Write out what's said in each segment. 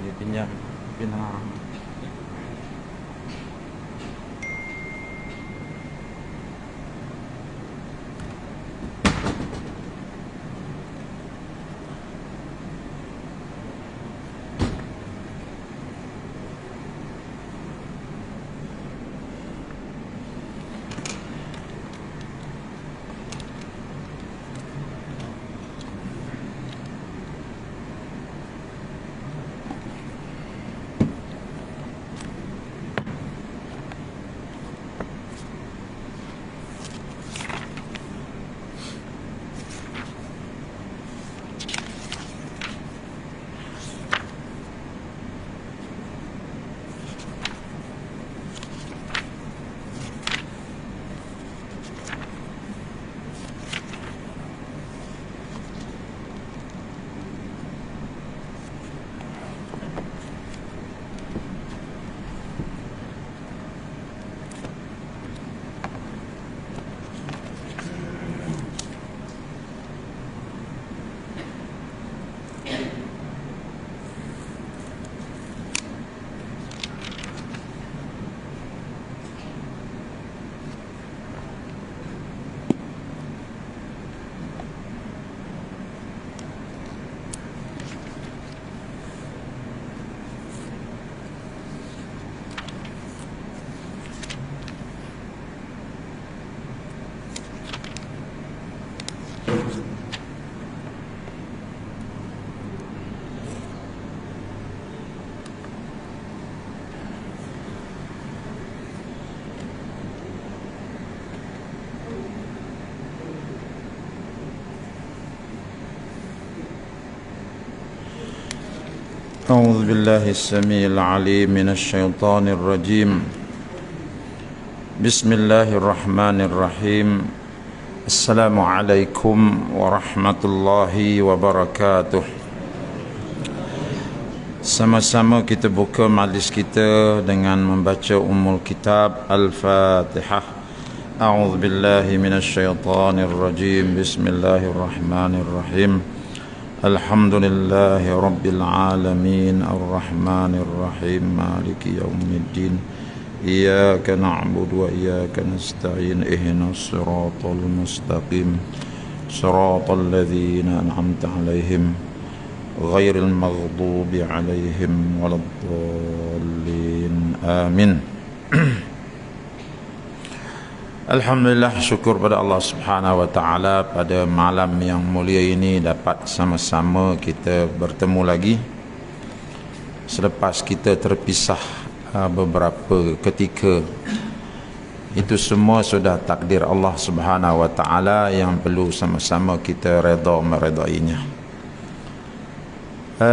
Dia pinjam pinang. أعوذ بالله السميع العليم من الشيطان الرجيم بسم الله الرحمن الرحيم السلام عليكم ورحمة الله وبركاته. Sama-sama kita buka majlis kita dengan membaca Ummul Kitab Al-Fatihah. A'udzu billahi minasy syaithanir rajim. Bismillahirrahmanirrahim. Alhamdulillahi rabbil alamin arrahmanir rahim maliki yaumiddin iyyaka na'budu wa iyyaka nasta'in ihdinas siratal mustaqim siratal ladzina an'amta 'alaihim ghairil maghdubi 'alaihim waladdallin amin. Alhamdulillah, syukur pada Allah Subhanahu wa taala pada malam yang mulia ini dapat sama-sama kita bertemu lagi selepas kita terpisah beberapa ketika. Itu semua sudah takdir Allah Subhanahu wa taala yang perlu sama-sama kita redha meredainya.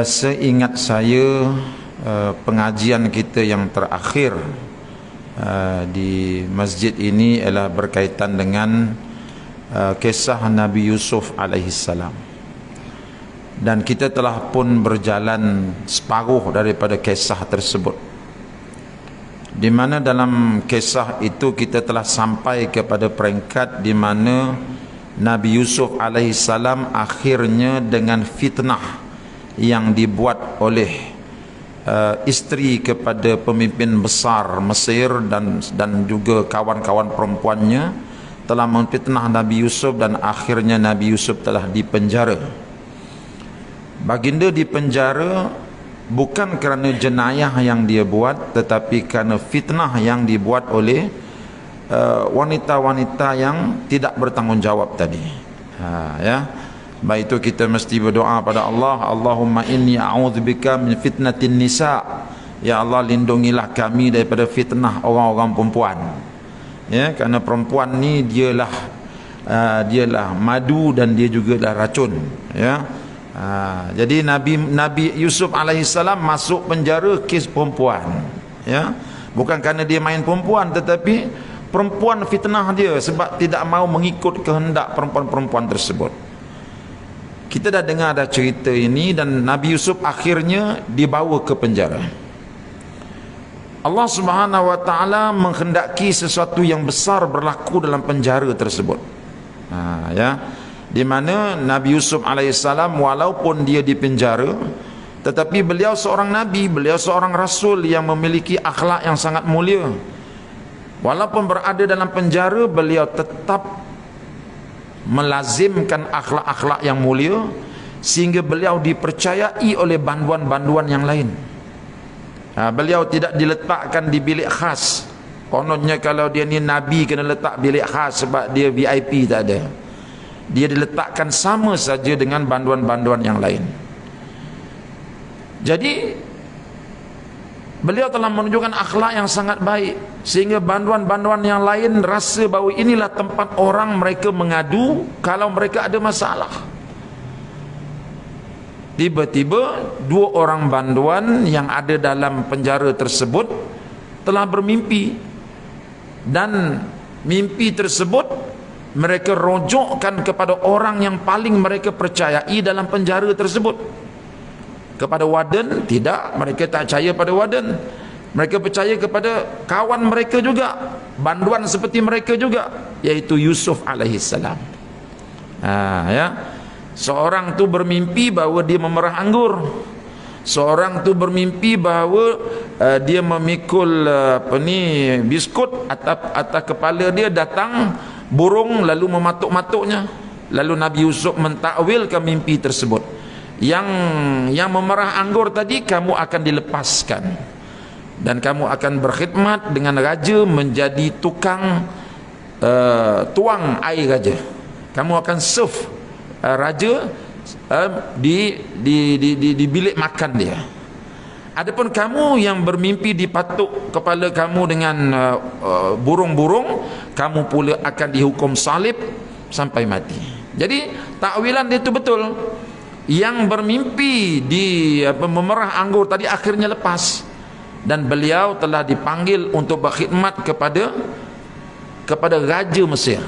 Seingat saya pengajian kita yang terakhir di masjid ini ialah berkaitan dengan kisah Nabi Yusuf alaihissalam, dan kita telah pun berjalan separuh daripada kisah tersebut, di mana dalam kisah itu kita telah sampai kepada peringkat di mana Nabi Yusuf alaihissalam akhirnya dengan fitnah yang dibuat oleh isteri kepada pemimpin besar Mesir dan juga kawan-kawan perempuannya telah memfitnah Nabi Yusuf, dan akhirnya Nabi Yusuf telah dipenjara. Baginda dipenjara bukan kerana jenayah yang dia buat, tetapi kerana fitnah yang dibuat oleh wanita-wanita yang tidak bertanggungjawab tadi. Baik itu kita mesti berdoa pada Allah, Allahumma inni a'udzubika min fitnatin nisa. Ya Allah, lindungilah kami daripada fitnah orang-orang perempuan. Ya, kerana perempuan ni dialah madu dan dia juga adalah racun. Ya. Jadi Nabi Yusuf alaihissalam masuk penjara kes perempuan. Ya. Bukan kerana dia main perempuan, tetapi perempuan fitnah dia sebab tidak mau mengikut kehendak perempuan-perempuan tersebut. Kita dah dengar dah cerita ini, dan Nabi Yusuf akhirnya dibawa ke penjara. Allah Subhanahu wa taala menghendaki sesuatu yang besar berlaku dalam penjara tersebut. di mana Nabi Yusuf alaihissalam walaupun dia di penjara, tetapi beliau seorang nabi, beliau seorang rasul yang memiliki akhlak yang sangat mulia. Walaupun berada dalam penjara, beliau tetap melazimkan akhlak-akhlak yang mulia, sehingga beliau dipercayai oleh banduan-banduan yang lain. Beliau tidak diletakkan di bilik khas. Kononnya kalau dia ni nabi kena letak bilik khas sebab dia VIP, tak ada. Dia diletakkan sama saja dengan banduan-banduan yang lain. Jadi beliau telah menunjukkan akhlak yang sangat baik, sehingga banduan-banduan yang lain rasa bahawa inilah tempat orang mereka mengadu kalau mereka ada masalah. Tiba-tiba dua orang banduan yang ada dalam penjara tersebut telah bermimpi, dan mimpi tersebut mereka rojokkan kepada orang yang paling mereka percayai dalam penjara tersebut. Kepada warden tidak, mereka tak percaya pada warden. Mereka percaya kepada kawan mereka juga, banduan seperti mereka juga, yaitu Yusuf alaihissalam. Ya, seorang tu bermimpi bahawa dia memerah anggur. Seorang tu bermimpi bahawa dia memikul biskut, atas kepala dia datang burung lalu mematuk-matuknya. Lalu Nabi Yusuf mentakwilkan mimpi tersebut. Yang memerah anggur tadi kamu akan dilepaskan, dan kamu akan berkhidmat dengan raja menjadi tukang tuang air raja. Kamu akan serve raja di bilik makan dia. Adapun kamu yang bermimpi dipatuk kepala kamu dengan burung-burung, kamu pula akan dihukum salib sampai mati. Jadi takwilan dia itu betul. Yang bermimpi memerah anggur tadi akhirnya lepas, dan beliau telah dipanggil untuk berkhidmat kepada raja Mesir.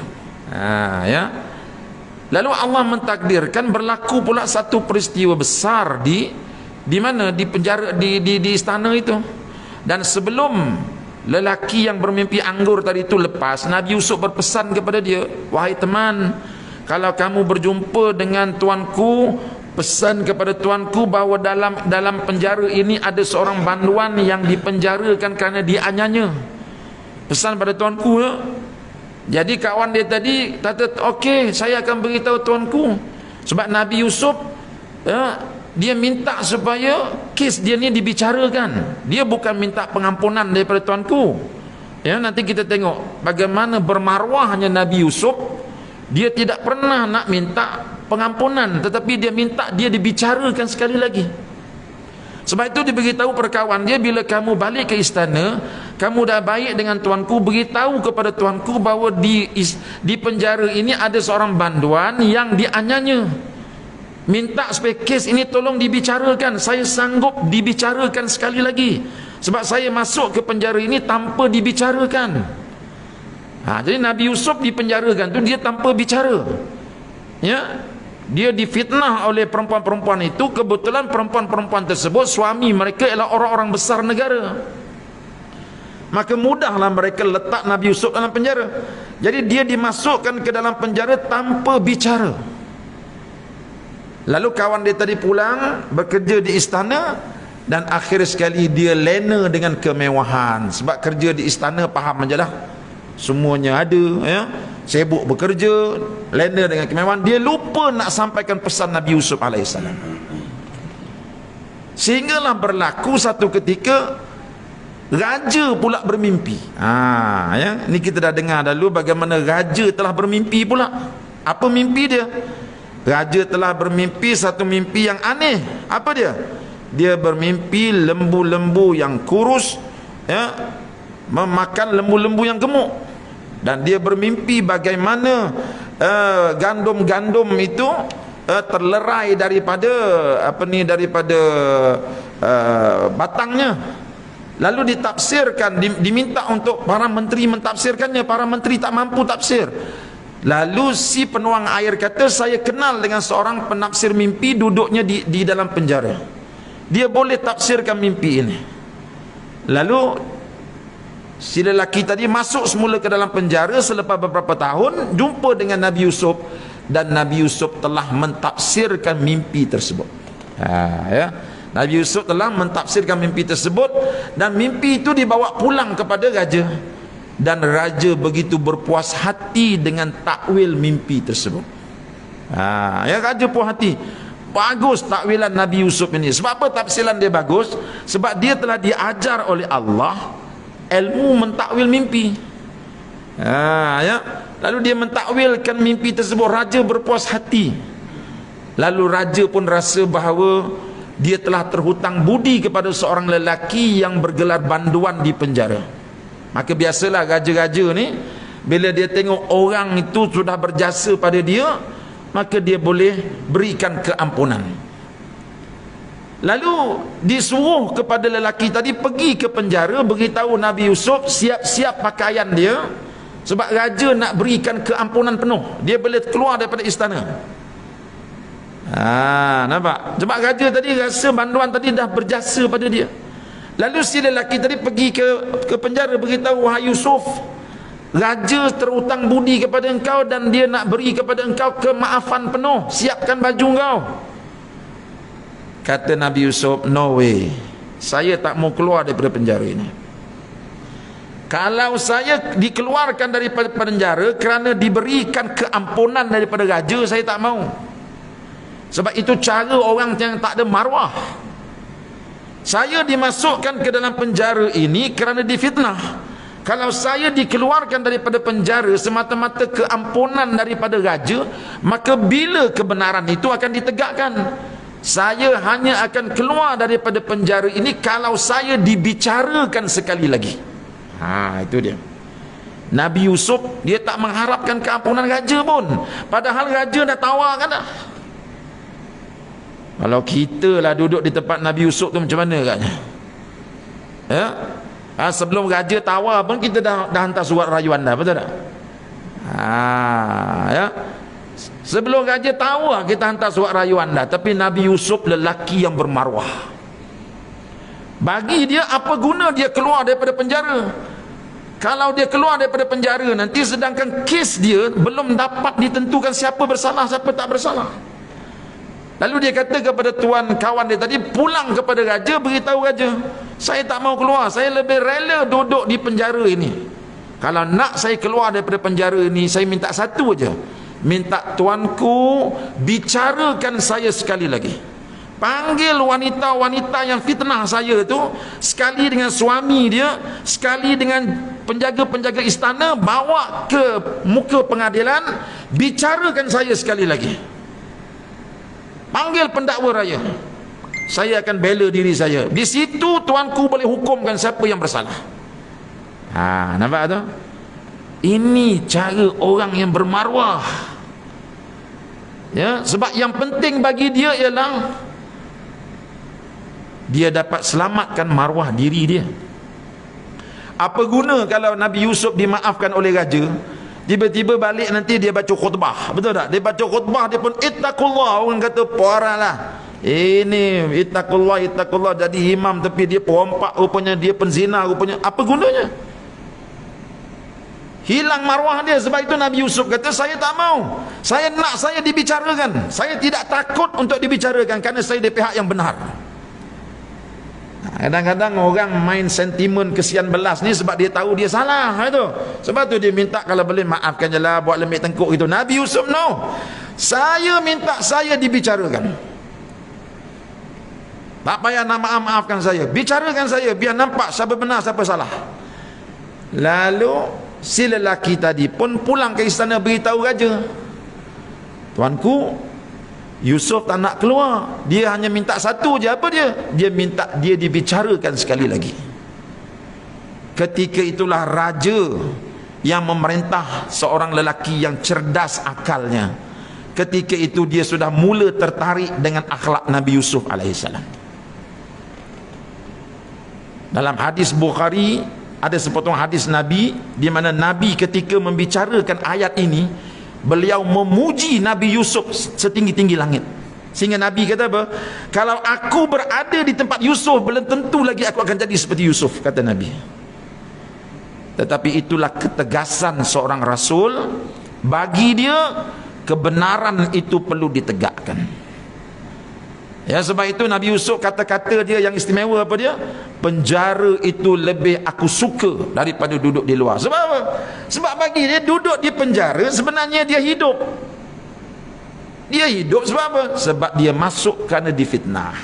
Ya. Lalu Allah mentakdirkan berlaku pula satu peristiwa besar di mana? Di penjara, di istana itu. Dan sebelum lelaki yang bermimpi anggur tadi itu lepas, Nabi Yusuf berpesan kepada dia, wahai teman, kalau kamu berjumpa dengan tuanku, pesan kepada tuanku bahawa dalam penjara ini ada seorang banduan yang dipenjarakan kerana dianiaya. Pesan pada tuanku, ya. Jadi kawan dia tadi kata, okey, saya akan beritahu tuanku. Sebab Nabi Yusuf, ya, dia minta supaya kes dia ni dibicarakan. Dia bukan minta pengampunan daripada tuanku. Ya, nanti kita tengok bagaimana bermaruahnya Nabi Yusuf. Dia tidak pernah nak minta pengampunan, tetapi dia minta dia dibicarakan sekali lagi. Sebab itu dia beritahu perkawan dia, bila kamu balik ke istana, kamu dah baik dengan tuanku, beritahu kepada tuanku bahawa di penjara ini ada seorang banduan yang dianiaya. Minta supaya kes ini tolong dibicarakan. Saya sanggup dibicarakan sekali lagi, sebab saya masuk ke penjara ini tanpa dibicarakan. Jadi Nabi Yusuf dipenjarakan tu dia tanpa bicara. Ya, dia difitnah oleh perempuan-perempuan itu. Kebetulan perempuan-perempuan tersebut suami mereka ialah orang-orang besar negara. Maka mudahlah mereka letak Nabi Yusuf dalam penjara. Jadi dia dimasukkan ke dalam penjara tanpa bicara. Lalu kawan dia tadi pulang bekerja di istana, dan akhir sekali dia lena dengan kemewahan. Sebab kerja di istana, faham je lah, semuanya ada, ya, sibuk bekerja, lena dengan kemewahan. Dia lupa nak sampaikan pesan Nabi Yusuf alaihissalam. Sehinggalah berlaku satu ketika raja pula bermimpi. Ya, ni kita dah dengar dulu bagaimana raja telah bermimpi pula. Apa mimpi dia? Raja telah bermimpi satu mimpi yang aneh. Apa dia? Dia bermimpi lembu-lembu yang kurus, ya, memakan lembu-lembu yang gemuk. Dan dia bermimpi bagaimana gandum-gandum itu terlerai daripada batangnya. Lalu ditafsirkan, diminta untuk para menteri mentafsirkannya. Para menteri tak mampu tafsir. Lalu si penuang air kata, saya kenal dengan seorang penafsir mimpi, duduknya di dalam penjara. Dia boleh tafsirkan mimpi ini. Lalu si lelaki tadi masuk semula ke dalam penjara. Selepas beberapa tahun jumpa dengan Nabi Yusuf. dan Nabi Yusuf telah mentafsirkan mimpi tersebut. Ya. Nabi Yusuf telah mentafsirkan mimpi tersebut, dan mimpi itu dibawa pulang kepada raja, dan raja begitu berpuas hati dengan takwil mimpi tersebut. Ya, raja puas hati. Bagus takwilan Nabi Yusuf ini. Sebab apa tafsiran dia bagus? Sebab dia telah diajar oleh Allah ilmu mentakwil mimpi. Ya. Lalu dia mentakwilkan mimpi tersebut, raja berpuas hati. Lalu raja pun rasa bahawa dia telah terhutang budi kepada seorang lelaki yang bergelar banduan di penjara. Maka biasalah raja-raja ni, bila dia tengok orang itu sudah berjasa pada dia, maka dia boleh berikan keampunan. Lalu disuruh kepada lelaki tadi pergi ke penjara, beritahu Nabi Yusuf siap-siap pakaian dia, sebab raja nak berikan keampunan penuh, dia boleh keluar daripada istana. Nampak? Sebab raja tadi rasa banduan tadi dah berjasa pada dia. Lalu si lelaki tadi pergi ke penjara, beritahu, wahai Yusuf, raja terhutang budi kepada engkau dan dia nak beri kepada engkau kemaafan penuh, siapkan baju engkau. Kata Nabi Yusuf, no way, saya tak mau keluar daripada penjara ini. Kalau saya dikeluarkan daripada penjara kerana diberikan keampunan daripada raja, saya tak mau. Sebab itu cara orang yang tak ada maruah. Saya dimasukkan ke dalam penjara ini kerana difitnah. Kalau saya dikeluarkan daripada penjara semata-mata keampunan daripada raja, maka bila kebenaran itu akan ditegakkan? Saya hanya akan keluar daripada penjara ini kalau saya dibicarakan sekali lagi. Itu dia. Nabi Yusuf dia tak mengharapkan keampunan raja pun, padahal raja dah tawarkan dah. Kalau kita lah duduk di tempat Nabi Yusuf tu macam mana agaknya? Ya? Sebelum raja tawar pun kita dah hantar surat rayuan dah, betul tak? Ya. Sebelum raja tawar kita hantar surat rayuan dah. Tapi Nabi Yusuf lelaki yang bermaruah. Bagi dia, apa guna dia keluar daripada penjara? Kalau dia keluar daripada penjara nanti, sedangkan kes dia belum dapat ditentukan siapa bersalah, siapa tak bersalah. Lalu dia kata kepada tuan kawan dia tadi, pulang kepada raja, beritahu raja, saya tak mau keluar, saya lebih rela duduk di penjara ini. Kalau nak saya keluar daripada penjara ini, saya minta satu aja, minta tuanku bicarakan saya sekali lagi. Panggil wanita-wanita yang fitnah saya tu, sekali dengan suami dia, sekali dengan penjaga-penjaga istana, bawa ke muka pengadilan, bicarakan saya sekali lagi. Panggil pendakwa raya, saya akan bela diri saya. Di situ tuanku boleh hukumkan siapa yang bersalah. Nampak tu? Ini cara orang yang bermaruah. Ya, sebab yang penting bagi dia ialah dia dapat selamatkan maruah diri dia. Apa guna kalau Nabi Yusuf dimaafkan oleh raja, tiba-tiba balik nanti dia baca khutbah, betul tak? Dia baca khutbah, dia pun ittaqullah, orang kata paralah, ini ittaqullah, jadi imam tapi dia perompak rupanya, dia penzina rupanya. Apa gunanya? Hilang maruah dia. Sebab itu Nabi Yusuf kata, saya tak mau, saya nak saya dibicarakan, saya tidak takut untuk dibicarakan kerana saya di pihak yang benar. Kadang-kadang orang main sentimen kesian belas ni sebab dia tahu dia salah itu. Sebab tu dia minta kalau boleh maafkan je lah, buat lemik tengkuk itu. Nabi Yusuf no, saya minta saya dibicarakan, tak payah nak maafkan saya, bicarakan saya biar nampak siapa benar siapa salah. Lalu si lelaki tadi pun pulang ke istana, beritahu raja, tuanku Yusuf tak nak keluar, dia hanya minta satu je. Apa dia? Dia minta dia dibicarakan sekali lagi. Ketika itulah raja yang memerintah seorang lelaki yang cerdas akalnya. Ketika itu dia sudah mula tertarik dengan akhlak Nabi Yusuf alaihissalam. Dalam hadis Bukhari ada sepotong hadis Nabi, di mana Nabi ketika membicarakan ayat ini, beliau memuji Nabi Yusuf setinggi-tinggi langit. Sehingga Nabi kata apa? Kalau aku berada di tempat Yusuf, belum tentu lagi aku akan jadi seperti Yusuf, kata Nabi. Tetapi itulah ketegasan seorang Rasul. Bagi dia, kebenaran itu perlu ditegakkan. Ya, sebab itu Nabi Yusuf kata-kata dia yang istimewa apa dia? Penjara itu lebih aku suka daripada duduk di luar. Sebab apa? Sebab bagi dia duduk di penjara sebenarnya dia hidup. Dia hidup sebab apa? Sebab dia masuk kerana difitnah.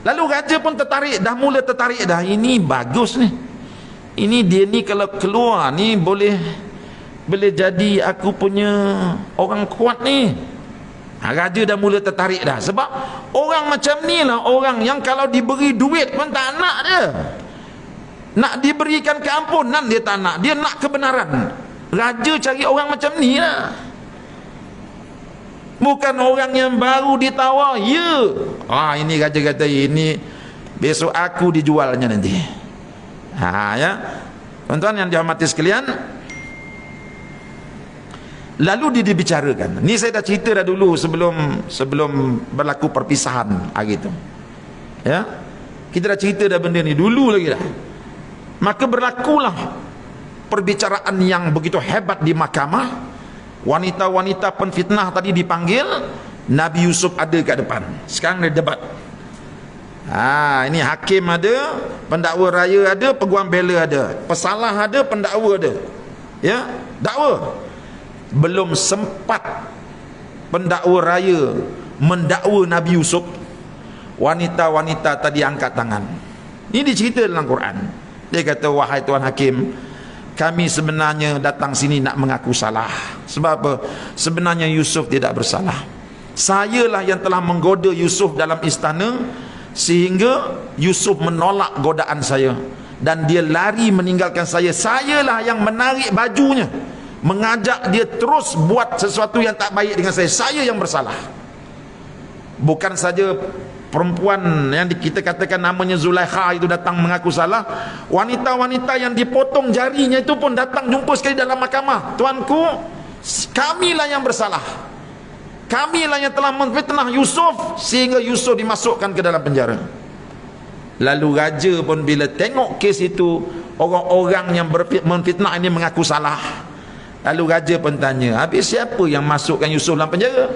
Lalu raja pun tertarik, dah mula tertarik dah. Ini bagus ni. Ini dia ni kalau keluar ni boleh jadi aku punya orang kuat ni. Raja dah mula tertarik dah. Sebab orang macam ni lah orang yang kalau diberi duit pun tak nak dia. Nak diberikan keampunan dia tak nak. Dia nak kebenaran. Raja cari orang macam ni lah. Bukan orang yang baru ditawar. Ya. Ini raja kata ini besok aku dijualnya nanti. Ya. Tuan-tuan yang dihormati sekalian, lalu dia dibicarakan. Ni saya dah cerita dah dulu sebelum berlaku perpisahan hari itu. Ya. Kita dah cerita dah benda ni dulu lagi dah. Maka berlakulah perbicaraan yang begitu hebat di mahkamah. Wanita-wanita penfitnah tadi dipanggil, Nabi Yusuf ada kat depan. Sekarang dia debat. Ini hakim ada, pendakwa raya ada, peguam bela ada, pesalah ada, pendakwa ada. Ya, dakwa. Belum sempat pendakwa raya mendakwa Nabi Yusuf, wanita-wanita tadi angkat tangan. Ini dicerita dalam Quran. Dia kata, wahai Tuan Hakim, kami sebenarnya datang sini nak mengaku salah. Sebab apa? Sebenarnya Yusuf tidak bersalah. Sayalah yang telah menggoda Yusuf dalam istana sehingga Yusuf menolak godaan saya dan dia lari meninggalkan saya. Sayalah yang menarik bajunya, mengajak dia terus buat sesuatu yang tak baik dengan saya. Saya yang bersalah. Bukan saja perempuan yang kita katakan namanya Zulaikha itu datang mengaku salah, wanita-wanita yang dipotong jarinya itu pun datang jumpa sekali dalam mahkamah. Tuanku, kamilah yang bersalah. Kamilah yang telah memfitnah Yusuf sehingga Yusuf dimasukkan ke dalam penjara. Lalu raja pun bila tengok kes itu, orang-orang yang memfitnah ini mengaku salah. Lalu raja pun tanya, habis siapa yang masukkan Yusuf dalam penjara?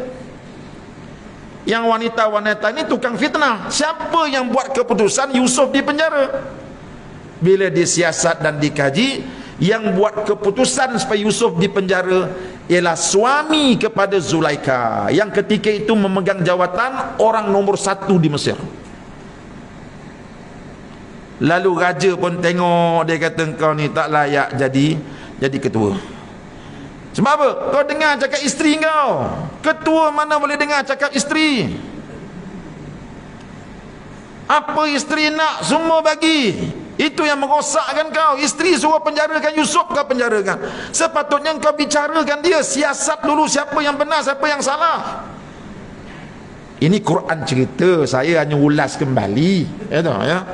Yang wanita-wanita ini tukang fitnah. Siapa yang buat keputusan Yusuf di penjara? Bila disiasat dan dikaji, yang buat keputusan supaya Yusuf di penjara ialah suami kepada Zulaikha, yang ketika itu memegang jawatan orang nombor 1 di Mesir. Lalu raja pun tengok, dia kata, engkau ni tak layak jadi ketua. Sebab apa? Kau dengar cakap isteri kau. Ketua mana boleh dengar cakap isteri? Apa isteri nak semua bagi. Itu yang merosakkan kau. Isteri suruh penjarakan Yusuf, kau penjarakan. Sepatutnya kau bicarakan dia, siasat dulu siapa yang benar, siapa yang salah. Ini Quran cerita, saya hanya ulas kembali. Ya.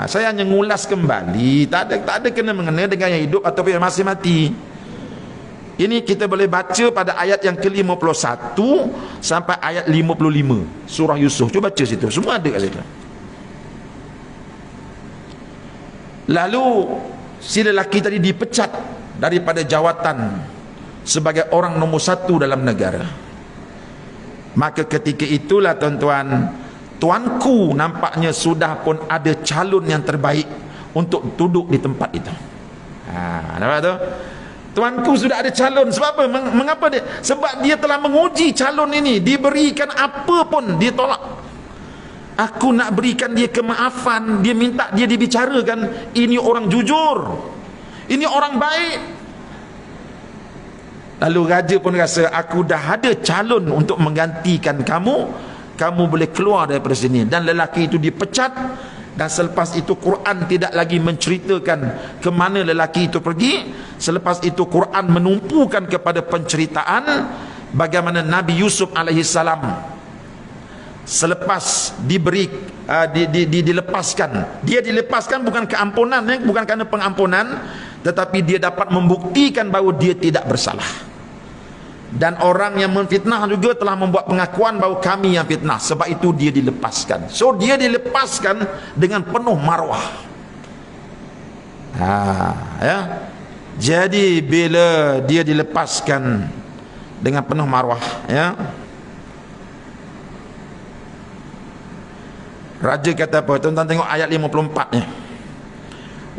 Saya hanya ngulas kembali. Tak ada kena mengena dengan yang hidup ataupun yang masih mati. Ini kita boleh baca pada ayat yang ke-51 sampai ayat 55 surah Yusuf. Cuba baca situ, semua ada kat situ. Lalu si lelaki tadi dipecat daripada jawatan sebagai orang nombor 1 dalam negara. Maka ketika itulah tuan-tuan, tuanku nampaknya sudah pun ada calon yang terbaik untuk duduk di tempat itu. Nampak tu? Tuanku sudah ada calon. Sebab apa? Mengapa dia? Sebab dia telah menguji calon ini. Diberikan apa pun dia tolak. Aku nak berikan dia kemaafan, dia minta dia dibicarakan. Ini orang jujur, ini orang baik. Lalu raja pun rasa, aku dah ada calon untuk menggantikan kamu. Kamu boleh keluar daripada sini. Dan lelaki itu dipecat. Dan selepas itu Quran tidak lagi menceritakan ke mana lelaki itu pergi. Selepas itu Quran menumpukan kepada penceritaan bagaimana Nabi Yusuf alaihissalam selepas dilepaskan. Dia dilepaskan bukan keampunan, bukan kerana pengampunan, tetapi dia dapat membuktikan bahawa dia tidak bersalah. Dan orang yang memfitnah juga telah membuat pengakuan bahawa kami yang fitnah. Sebab itu dia dilepaskan. So dia dilepaskan dengan penuh marwah. Ya. Jadi bila dia dilepaskan, dengan penuh marwah, ya. Raja kata apa? Tuan-tuan tengok ayat 54-nya.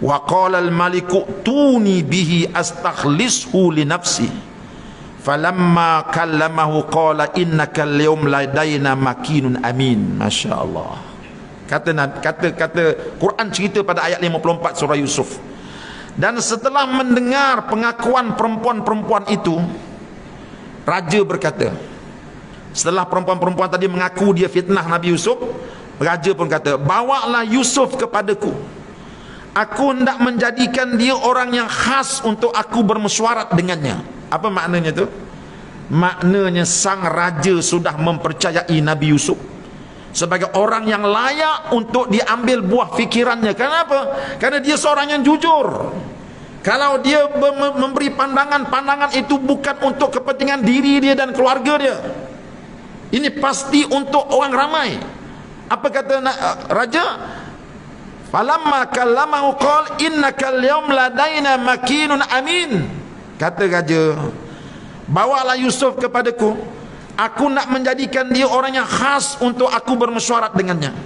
Wa qala al-maliku tuni bihi astakhlishu li nafsi. Falamma kallamahu qala innaka al-yawm ladaina makinun amin. Masya-Allah. Kata Quran cerita pada ayat 54 surah Yusuf. Dan setelah mendengar pengakuan perempuan-perempuan itu, raja berkata, setelah perempuan-perempuan tadi mengaku dia fitnah Nabi Yusuf, raja pun kata, bawalah Yusuf kepadaku. Aku hendak menjadikan dia orang yang khas untuk aku bermesyuarat dengannya. Apa maknanya tu? Maknanya sang raja sudah mempercayai Nabi Yusuf sebagai orang yang layak untuk diambil buah fikirannya. Kenapa? Karena dia seorang yang jujur. Kalau dia memberi pandangan itu bukan untuk kepentingan diri dia dan keluarga dia, ini pasti untuk orang ramai. Apa kata raja? Falamma kallamahu qala innaka al-yawm ladaina makinun amin. Kata raja, bawalah Yusuf kepadaku. Aku nak menjadikan dia orang yang khas untuk aku bermesyuarat dengannya.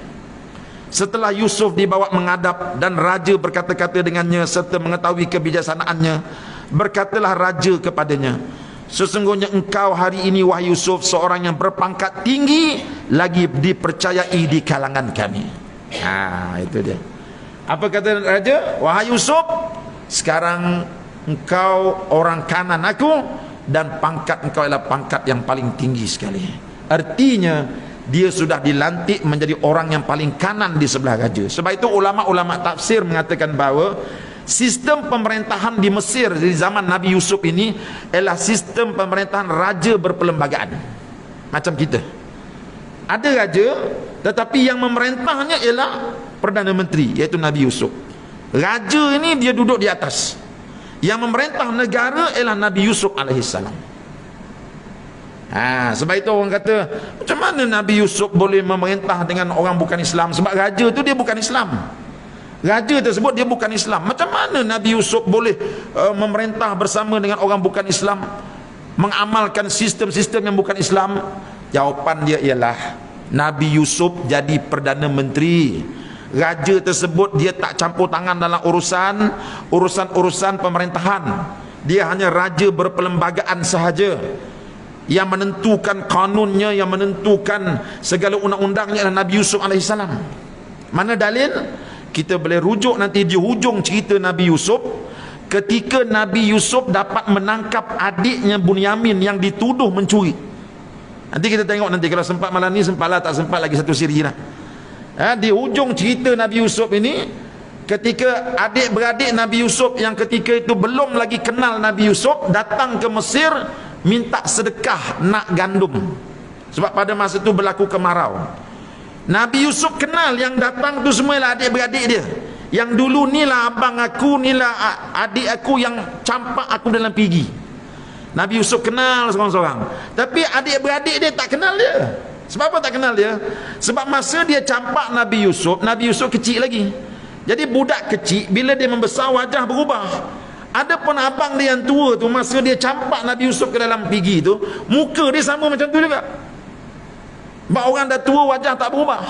Setelah Yusuf dibawa menghadap dan raja berkata-kata dengannya serta mengetahui kebijaksanaannya, berkatalah raja kepadanya, sesungguhnya engkau hari ini wahai Yusuf seorang yang berpangkat tinggi, lagi dipercayai di kalangan kami. Itu dia. Apa kata raja? Wahai Yusuf, sekarang engkau orang kanan aku, dan pangkat engkau adalah pangkat yang paling tinggi sekali. Artinya dia sudah dilantik menjadi orang yang paling kanan di sebelah raja. Sebab itu ulama-ulama tafsir mengatakan bahawa sistem pemerintahan di Mesir di zaman Nabi Yusuf ini adalah sistem pemerintahan raja berperlembagaan. Macam kita ada raja, tetapi yang memerintahnya ialah Perdana Menteri, iaitu Nabi Yusuf. Raja ini dia duduk di atas, yang memerintah negara ialah Nabi Yusuf alaihissalam. Sebab itu orang kata, macam mana Nabi Yusuf boleh memerintah dengan orang bukan Islam? Sebab raja tu dia bukan Islam. Raja tersebut dia bukan Islam. Macam mana Nabi Yusuf boleh memerintah bersama dengan orang bukan Islam, mengamalkan sistem-sistem yang bukan Islam? Jawapan dia ialah Nabi Yusuf jadi Perdana Menteri. Raja tersebut dia tak campur tangan dalam urusan pemerintahan. Dia hanya raja berperlembagaan sahaja. Yang menentukan kanunnya, yang menentukan segala undang-undangnya adalah Nabi Yusuf alaihissalam. Mana dalil? Kita boleh rujuk nanti di hujung cerita Nabi Yusuf, ketika Nabi Yusuf dapat menangkap adiknya Bunyamin yang dituduh mencuri. Nanti kita tengok nanti, kalau sempat malam ni sempatlah, tak sempat lagi satu siri lah. Di hujung cerita Nabi Yusuf ini, ketika adik-beradik Nabi Yusuf yang ketika itu belum lagi kenal Nabi Yusuf datang ke Mesir minta sedekah nak gandum, sebab pada masa itu berlaku kemarau. Nabi Yusuf kenal yang datang tu semua ialah adik-beradik dia, yang dulu inilah abang aku, inilah adik aku yang campak aku dalam pigi. Nabi Yusuf kenal seorang-seorang, tapi adik-beradik dia tak kenal dia. Sebab apa tak kenal dia? Sebab masa dia campak Nabi Yusuf kecil lagi. Jadi budak kecil bila dia membesar wajah berubah. Ada pun abang dia yang tua tu, masa dia campak Nabi Yusuf ke dalam pigi tu, muka dia sama macam tu juga. Sebab orang dah tua wajah tak berubah.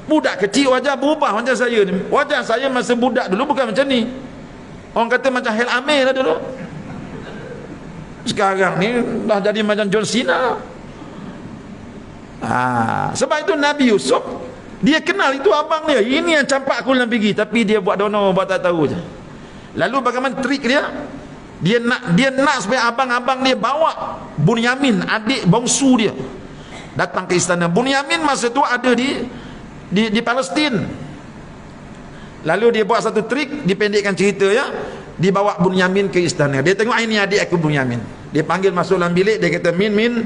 Budak kecil wajah berubah macam saya ni. Wajah saya masa budak dulu bukan macam ni. Orang kata macam Hel Amir lah dulu. Sekarang ni dah jadi macam John Cena. Sebab itu Nabi Yusuf dia kenal itu abang dia. Ini yang campak aku dalam pigi, tapi dia buat dono, buat tak tahu je. Lalu bagaimana trik dia? Dia nak supaya abang-abang dia bawa Bunyamin, adik bongsu dia, datang ke istana. Bunyamin masa tu ada di Palestin. Lalu dia buat satu trik, dipendekkan cerita ya. Dibawa Bunyamin ke istana. Dia tengok ini adik aku Bunyamin. Dia panggil masuk dalam bilik, dia kata, Min,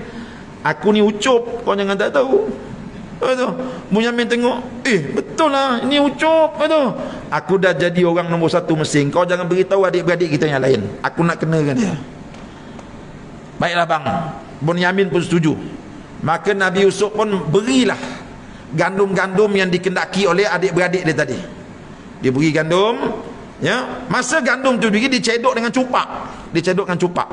aku ni ucup, kau jangan tak tahu. Bunyamin tengok, betul lah, ini ucup. Aku dah jadi orang nombor 1 Mesir, kau jangan beritahu adik-beradik kita yang lain, aku nak kenakan dia. Baiklah bang. Bunyamin pun setuju. Maka Nabi Yusuf pun berilah gandum-gandum yang dikendaki oleh adik-beradik dia tadi. Dia beri gandum, ya. Masa gandum tu dicedok dengan cupak.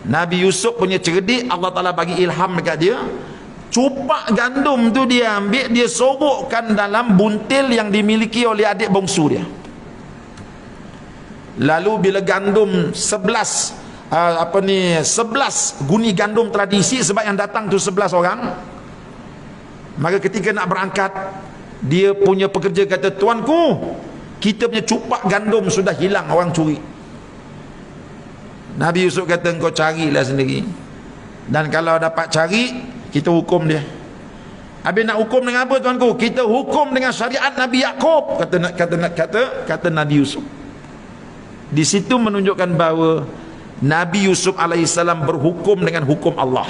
Nabi Yusuf punya cerdik, Allah Ta'ala bagi ilham dekat dia. Cupak gandum tu dia ambil, dia sorokkan dalam buntil yang dimiliki oleh adik bongsu dia. Lalu bila gandum 11 guni gandum telah diisi, sebab yang datang tu 11 orang, maka ketika nak berangkat, dia punya pekerja kata, tuanku, kita punya cupak gandum sudah hilang, orang curi. Nabi Yusuf kata, engkau carilah sendiri, dan kalau dapat cari, kita hukum dia. Habis nak hukum dengan apa, tuanku? Kita hukum dengan syariat Nabi Yaqub, kata Nabi Yusuf. Di situ menunjukkan bahawa Nabi Yusuf alaihissalam berhukum dengan hukum Allah.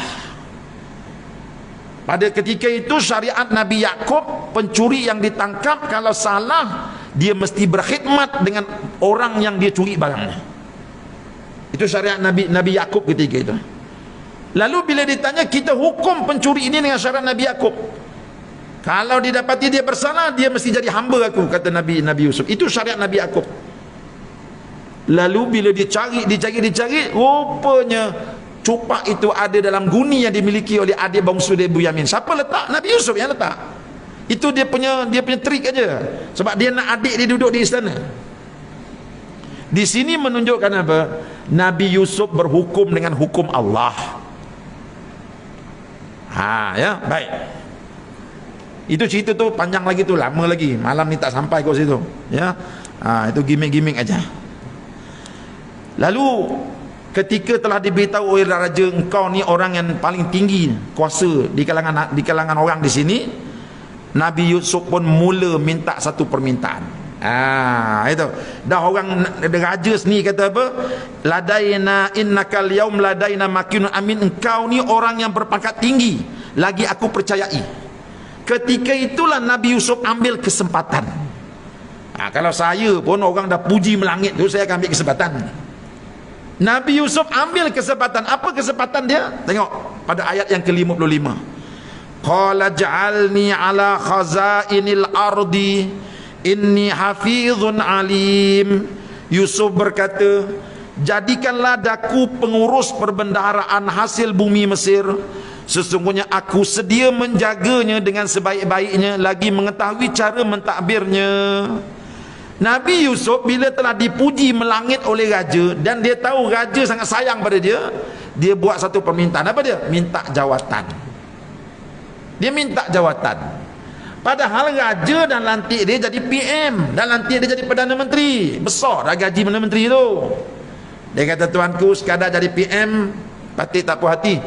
Pada ketika itu syariat Nabi Yaqub, pencuri yang ditangkap kalau salah, dia mesti berkhidmat dengan orang yang dia curi barangnya. Itu syariat Nabi Yaqub ketika itu. Lalu bila ditanya, kita hukum pencuri ini dengan syariat Nabi Yaqub. Kalau didapati dia bersalah, dia mesti jadi hamba aku, kata Nabi Yusuf. Itu syariat Nabi Yaqub. Lalu bila dicari, rupanya cupak itu ada dalam guni yang dimiliki oleh adik bongsu dia Bunyamin. Siapa letak? Nabi Yusuf yang letak. Itu dia punya trik aja. Sebab dia nak adik dia duduk di istana. Di sini menunjukkan apa? Nabi Yusuf berhukum dengan hukum Allah. Ya, baik. Itu cerita tu panjang lagi tu, lama lagi. Malam ni tak sampai kau situ. Ya. Itu gimmick-gimmick aja. Lalu ketika telah diberitahu oleh raja, engkau ni orang yang paling tinggi kuasa di kalangan orang di sini, Nabi Yusuf pun mula minta satu permintaan. Itu dah orang raja sendiri kata apa? Ladaina innakal yaum ladaina makinun amin, engkau ni orang yang berpangkat tinggi, lagi aku percayai. Ketika itulah Nabi Yusuf ambil kesempatan. Kalau saya pun orang dah puji melangit tu, saya akan ambil kesempatan. Nabi Yusuf ambil kesempatan. Apa kesempatan dia? Tengok pada ayat yang ke-55. Qala ja'alni ala khazainil ardi inni hafizun alim. Yusuf berkata, jadikanlah daku pengurus perbendaharaan hasil bumi Mesir. Sesungguhnya aku sedia menjaganya dengan sebaik-baiknya, lagi mengetahui cara mentadbirnya. Nabi Yusuf bila telah dipuji melangit oleh raja, dan dia tahu raja sangat sayang pada dia, dia buat satu permintaan. Apa dia? Minta jawatan. Dia minta jawatan. Padahal raja dan lantik dia jadi PM, dan lantik dia jadi Perdana Menteri. Besar dah gaji Perdana Menteri tu. Dia kata, tuanku, sekadar jadi PM patut tak puas hati.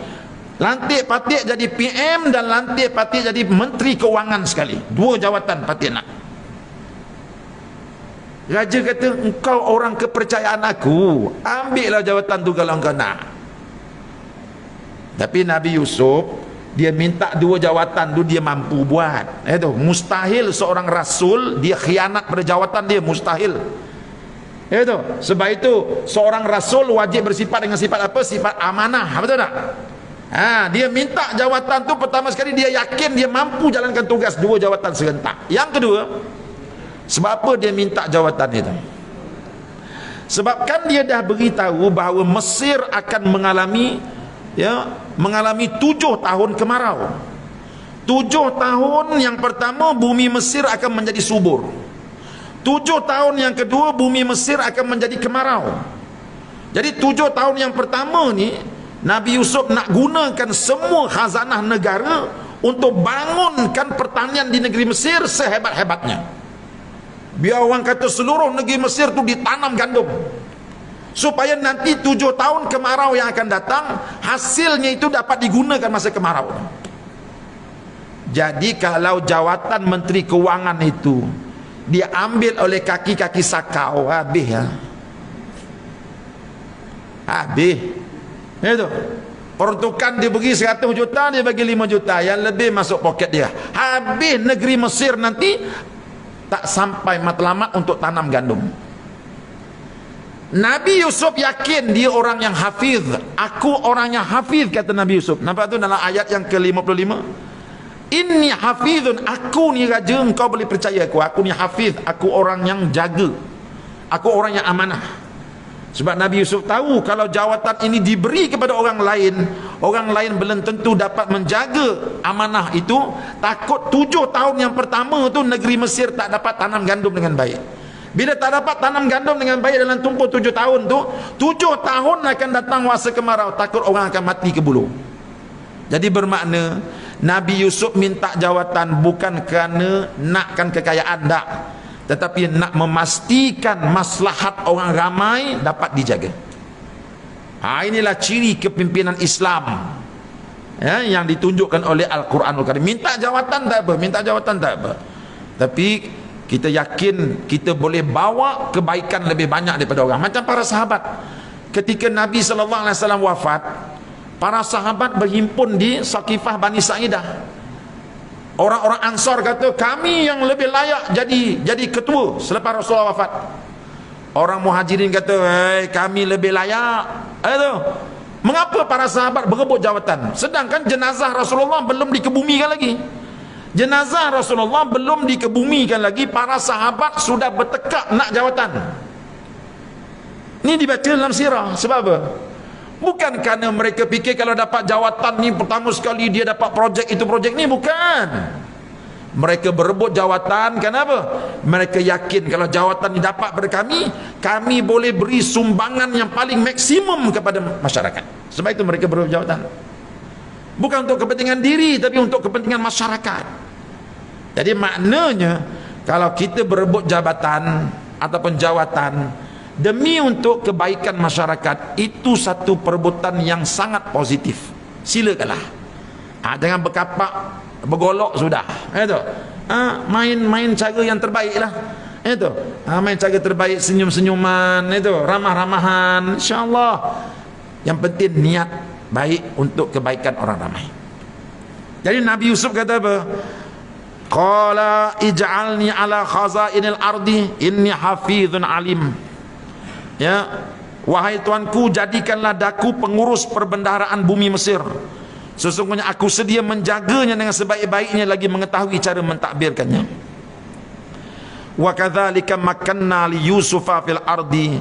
Lantik patut jadi PM, dan lantik patut jadi Menteri Keuangan sekali. Dua jawatan patut nak. Raja kata, engkau orang kepercayaan aku, ambillah jawatan tu kalau engkau nak. Tapi Nabi Yusuf, dia minta dua jawatan tu, dia mampu buat. Itu mustahil seorang rasul dia khianat pada jawatan dia, mustahil. Itu sebab itu seorang rasul wajib bersifat dengan sifat apa? Sifat amanah, betul tak? Dia minta jawatan tu, pertama sekali dia yakin dia mampu jalankan tugas dua jawatan serentak. Yang kedua, sebab apa dia minta jawatan itu? Sebab kan dia dah beritahu bahawa Mesir akan mengalami 7 tahun kemarau. 7 tahun yang pertama bumi Mesir akan menjadi subur. 7 tahun yang kedua bumi Mesir akan menjadi kemarau. Jadi 7 tahun yang pertama ni Nabi Yusuf nak gunakan semua khazanah negara untuk bangunkan pertanian di negeri Mesir sehebat-hebatnya. Biar orang kata seluruh negeri Mesir tu ditanam gandum, supaya nanti 7 tahun kemarau yang akan datang, hasilnya itu dapat digunakan masa kemarau. Jadi kalau jawatan Menteri Keuangan itu diambil oleh kaki-kaki sakau, habis ya. Habis. Itu. Peruntukan dia bagi 100 juta, dia bagi 5 juta, yang lebih masuk poket dia. Habis negeri Mesir nanti tak sampai matlamat untuk tanam gandum. Nabi Yusuf yakin dia orang yang hafiz. Aku orang yang hafiz, kata Nabi Yusuf. Nampak tu dalam ayat yang ke-55. Inni hafizun, aku ni raja, engkau boleh percaya aku. Aku ni hafiz, aku orang yang jaga, aku orang yang amanah. Sebab Nabi Yusuf tahu kalau jawatan ini diberi kepada orang lain belum tentu dapat menjaga amanah itu. Takut 7 tahun yang pertama tu negeri Mesir tak dapat tanam gandum dengan baik. Bila tak dapat tanam gandum dengan baik dalam tempoh 7 tahun tu, 7 tahun akan datang masa kemarau, takut orang akan mati ke bulu. Jadi bermakna Nabi Yusuf minta jawatan bukan kerana nakkan kekayaan, tak, tetapi nak memastikan maslahat orang ramai dapat dijaga. Inilah ciri kepimpinan Islam, ya, yang ditunjukkan oleh Al-Quranul Karim. Minta jawatan tak apa, minta jawatan tak apa, tapi kita yakin kita boleh bawa kebaikan lebih banyak daripada orang. Macam para sahabat, ketika Nabi SAW wafat, para sahabat berhimpun di Saqifah Bani Sa'idah. Orang-orang Ansar kata, kami yang lebih layak jadi ketua selepas Rasulullah wafat. Orang Muhajirin kata, kami lebih layak. Mengapa para sahabat berebut jawatan, sedangkan jenazah Rasulullah belum dikebumikan lagi? Jenazah Rasulullah belum dikebumikan lagi, para sahabat sudah bertekad nak jawatan. Ini dibaca dalam sirah. Sebab apa? Bukan kerana mereka fikir kalau dapat jawatan ni pertama sekali dia dapat projek itu projek ni, bukan. Mereka berebut jawatan kenapa? Mereka yakin kalau jawatan ni dapat pada kami boleh beri sumbangan yang paling maksimum kepada masyarakat. Sebab itu mereka berebut jawatan. Bukan untuk kepentingan diri, tapi untuk kepentingan masyarakat. Jadi maknanya kalau kita berebut jabatan ataupun jawatan demi untuk kebaikan masyarakat, itu satu perebutan yang sangat positif. Silakanlah. Jangan berkapak, bergolok sudah. Main cara yang terbaik lah. Main cara terbaik, senyum-senyuman, ramah-ramahan, insya-Allah. Yang penting niat baik untuk kebaikan orang ramai. Jadi Nabi Yusuf kata apa? Qala ij'alni ala khazainil ardi inni hafizun alim. Ya, wahai tuanku, jadikanlah daku pengurus perbendaharaan bumi Mesir. Sesungguhnya aku sedia menjaganya dengan sebaik-baiknya, lagi mengetahui cara mentadbirkannya. Wa kadzalika makanna li Yusufa fil ardi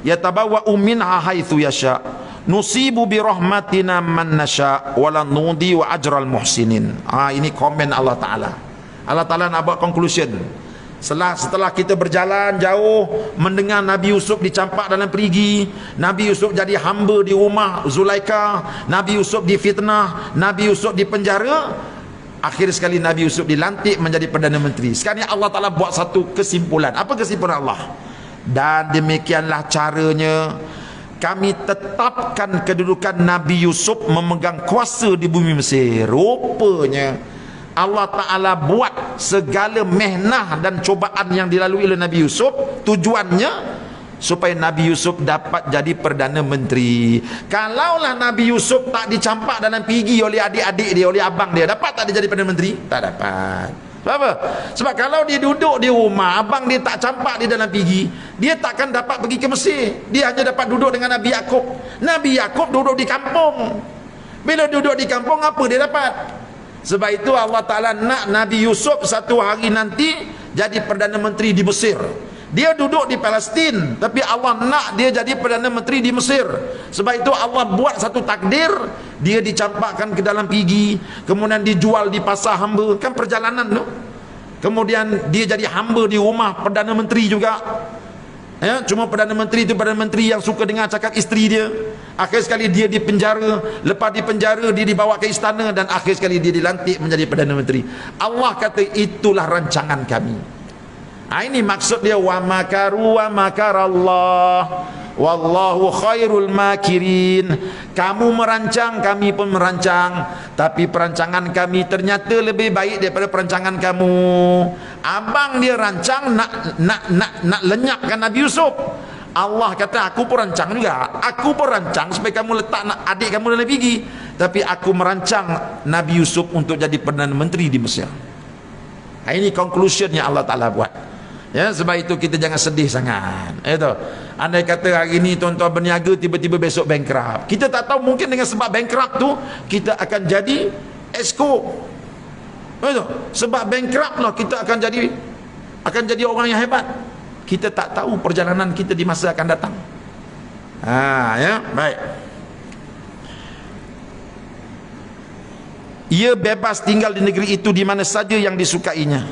yatabawwa'u minha haitsu yasha nusibu bi rahmatina man nasha wa la nudi wa ajral muhsinin. Ini komen Allah Taala. Allah Taala nak buat conclusion. Setelah kita berjalan jauh mendengar Nabi Yusuf dicampak dalam perigi, Nabi Yusuf jadi hamba di rumah Zulaika, Nabi Yusuf difitnah, Nabi Yusuf dipenjara, akhir sekali Nabi Yusuf dilantik menjadi Perdana Menteri. Sekarang Allah Ta'ala buat satu kesimpulan. Apa kesimpulan Allah? Dan demikianlah caranya kami tetapkan kedudukan Nabi Yusuf memegang kuasa di bumi Mesir. Rupanya Allah Ta'ala buat segala mehnah dan cobaan yang dilalui oleh Nabi Yusuf, tujuannya supaya Nabi Yusuf dapat jadi Perdana Menteri. Kalaulah Nabi Yusuf tak dicampak dalam perigi oleh adik-adik dia, oleh abang dia, dapat tak dia jadi Perdana Menteri? Tak dapat. Sebab apa? Sebab kalau dia duduk di rumah, abang dia tak campak di dalam perigi, dia takkan dapat pergi ke Mesir. Dia hanya dapat duduk dengan Nabi Yaakob. Nabi Yaakob duduk di kampung. Bila duduk di kampung, apa dia dapat? Sebab itu Allah Ta'ala nak Nabi Yusuf satu hari nanti jadi Perdana Menteri di Mesir. Dia duduk di Palestin, tapi Allah nak dia jadi Perdana Menteri di Mesir. Sebab itu Allah buat satu takdir, dia dicampakkan ke dalam perigi, kemudian dijual di pasar hamba. Kan perjalanan tu. Kemudian dia jadi hamba di rumah Perdana Menteri juga. Ya, cuma Perdana Menteri itu Perdana Menteri yang suka dengar cakap isteri dia. Akhir sekali dia dipenjara. Lepas dipenjara dia dibawa ke istana, dan akhir sekali dia dilantik menjadi Perdana Menteri. Allah kata itulah rancangan kami. Ini maksud dia, wa makaru wa makarallah wallahu khairul makirin. Kamu merancang, kami pun merancang, tapi perancangan kami ternyata lebih baik daripada perancangan kamu. Abang dia rancang nak lenyapkan Nabi Yusuf. Allah kata aku pun rancang juga. Aku pun rancang supaya kamu letak adik kamu dalam pergi, tapi aku merancang Nabi Yusuf untuk jadi Perdana Menteri di Mesir. Ini conclusion yang Allah Ta'ala buat. Ya, sebab itu kita jangan sedih sangat. Andai kata hari ini tuan-tuan berniaga, tiba-tiba besok bankrupt, kita tak tahu, mungkin dengan sebab bankrupt tu kita akan jadi exco. Sebab bankrupt lah kita akan jadi orang yang hebat. Kita tak tahu perjalanan kita di masa akan datang. Ya, baik. Ia bebas tinggal di negeri itu di mana saja yang disukainya.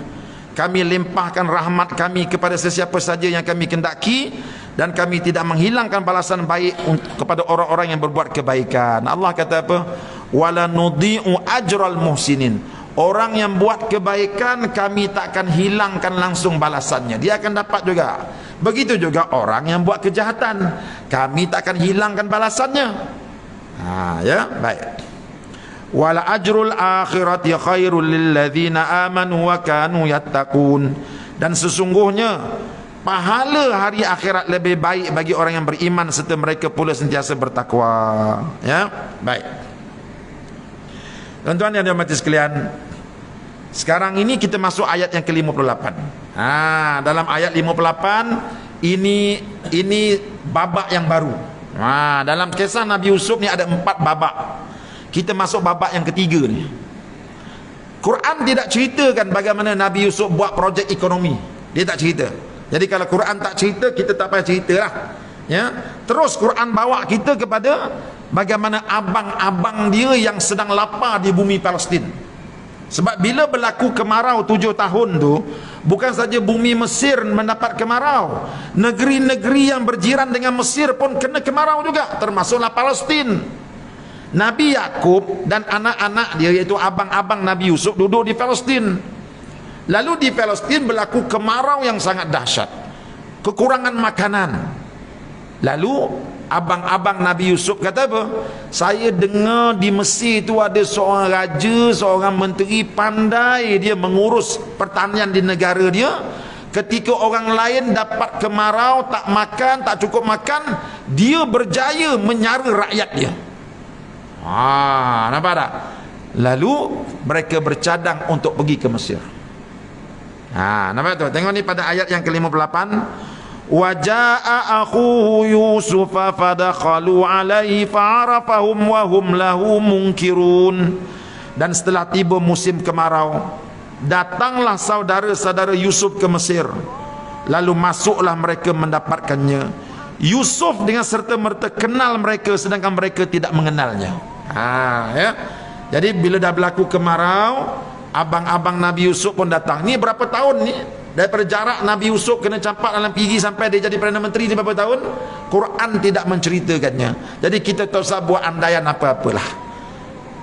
Kami limpahkan rahmat kami kepada sesiapa saja yang kami kendaki, dan kami tidak menghilangkan balasan baik kepada orang-orang yang berbuat kebaikan. Allah kata apa? Wala nudhi'u ajral muhsinin. Orang yang buat kebaikan kami takkan hilangkan langsung balasannya, dia akan dapat juga. Begitu juga orang yang buat kejahatan, kami takkan hilangkan balasannya. Ya, baik. Wala ajrul akhirati khairul lil ladzina amanu wa kanu yattaqun. Dan sesungguhnya pahala hari akhirat lebih baik bagi orang yang beriman serta mereka pula sentiasa bertakwa. Ya, baik. Tuan-tuan yang dirahmati sekalian, sekarang ini kita masuk ayat yang ke-58. Dalam ayat 58 ini babak yang baru. Dalam kisah Nabi Yusuf ni ada 4 babak. Kita masuk babak yang ketiga ni. Quran tidak ceritakan bagaimana Nabi Yusuf buat projek ekonomi. Dia tak cerita. Jadi kalau Quran tak cerita, kita tak payah ceritalah. Ya. Terus Quran bawa kita kepada bagaimana abang-abang dia yang sedang lapar di bumi Palestin. Sebab bila berlaku kemarau 7 tahun tu, bukan saja bumi Mesir mendapat kemarau, negeri-negeri yang berjiran dengan Mesir pun kena kemarau juga, termasuklah Palestin. Nabi Yakub dan anak-anak dia, iaitu abang-abang Nabi Yusuf, duduk di Palestin. Lalu di Palestin berlaku kemarau yang sangat dahsyat, kekurangan makanan. Lalu abang-abang Nabi Yusuf kata apa? Saya dengar di Mesir itu ada seorang raja, seorang menteri pandai, dia mengurus pertanian di negara dia. Ketika orang lain dapat kemarau, tak makan, tak cukup makan, dia berjaya menyara rakyat dia. Nampak tak? Lalu mereka bercadang untuk pergi ke Mesir. Nampak tu? Tengok ni pada ayat yang ke-58. Waja'a akhuhu Yusuf fadakhalu alaihi fa'arafahum wa hum lahu munkirun. Dan setelah tiba musim kemarau, datanglah saudara-saudara Yusuf ke Mesir. Lalu masuklah mereka mendapatkannya. Yusuf dengan serta-merta kenal mereka, sedangkan mereka tidak mengenalnya. Ya. Jadi bila dah berlaku kemarau, abang-abang Nabi Yusuf pun datang. Ni berapa tahun ni? Daripada jarak Nabi Yusuf kena campak dalam pigi sampai dia jadi Perdana Menteri ni berapa tahun? Quran tidak menceritakannya. Jadi kita tak usah buat andaian apa-apalah.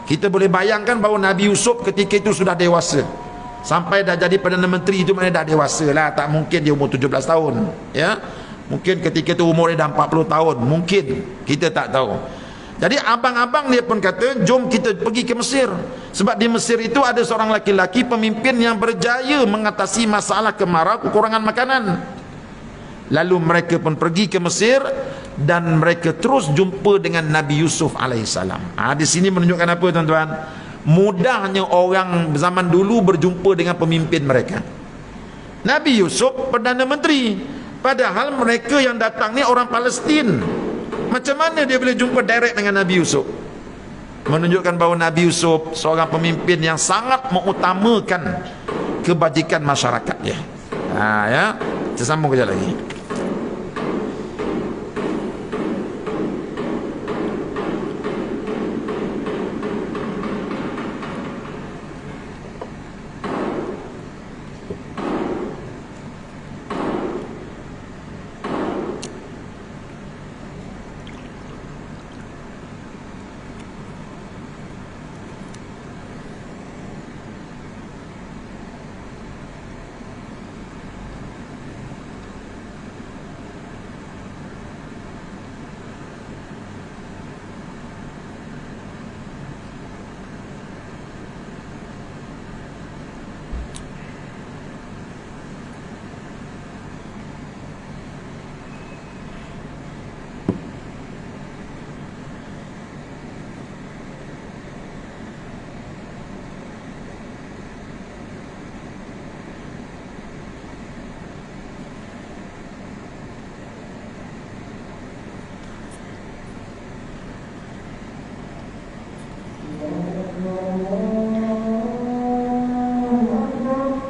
Kita boleh bayangkan bahawa Nabi Yusuf ketika itu sudah dewasa. Sampai dah jadi Perdana Menteri itu maknanya dah dewasa lah. Tak mungkin dia umur 17 tahun. Ya. Mungkin ketika itu umurnya dah 40 tahun. Mungkin. Kita tak tahu. Jadi abang-abang dia pun kata, jom kita pergi ke Mesir. Sebab di Mesir itu ada seorang laki-laki pemimpin yang berjaya mengatasi masalah kemarau, kekurangan makanan. Lalu mereka pun pergi ke Mesir dan mereka terus jumpa dengan Nabi Yusuf alaihissalam. Di sini menunjukkan apa tuan-tuan? Mudahnya orang zaman dulu berjumpa dengan pemimpin mereka. Nabi Yusuf Perdana Menteri, padahal mereka yang datang ni orang Palestin. Macam mana dia boleh jumpa direct dengan Nabi Yusuf? Menunjukkan bahawa Nabi Yusuf seorang pemimpin yang sangat mengutamakan kebajikan masyarakat dia. Ya. Kita sambung kejap lagi.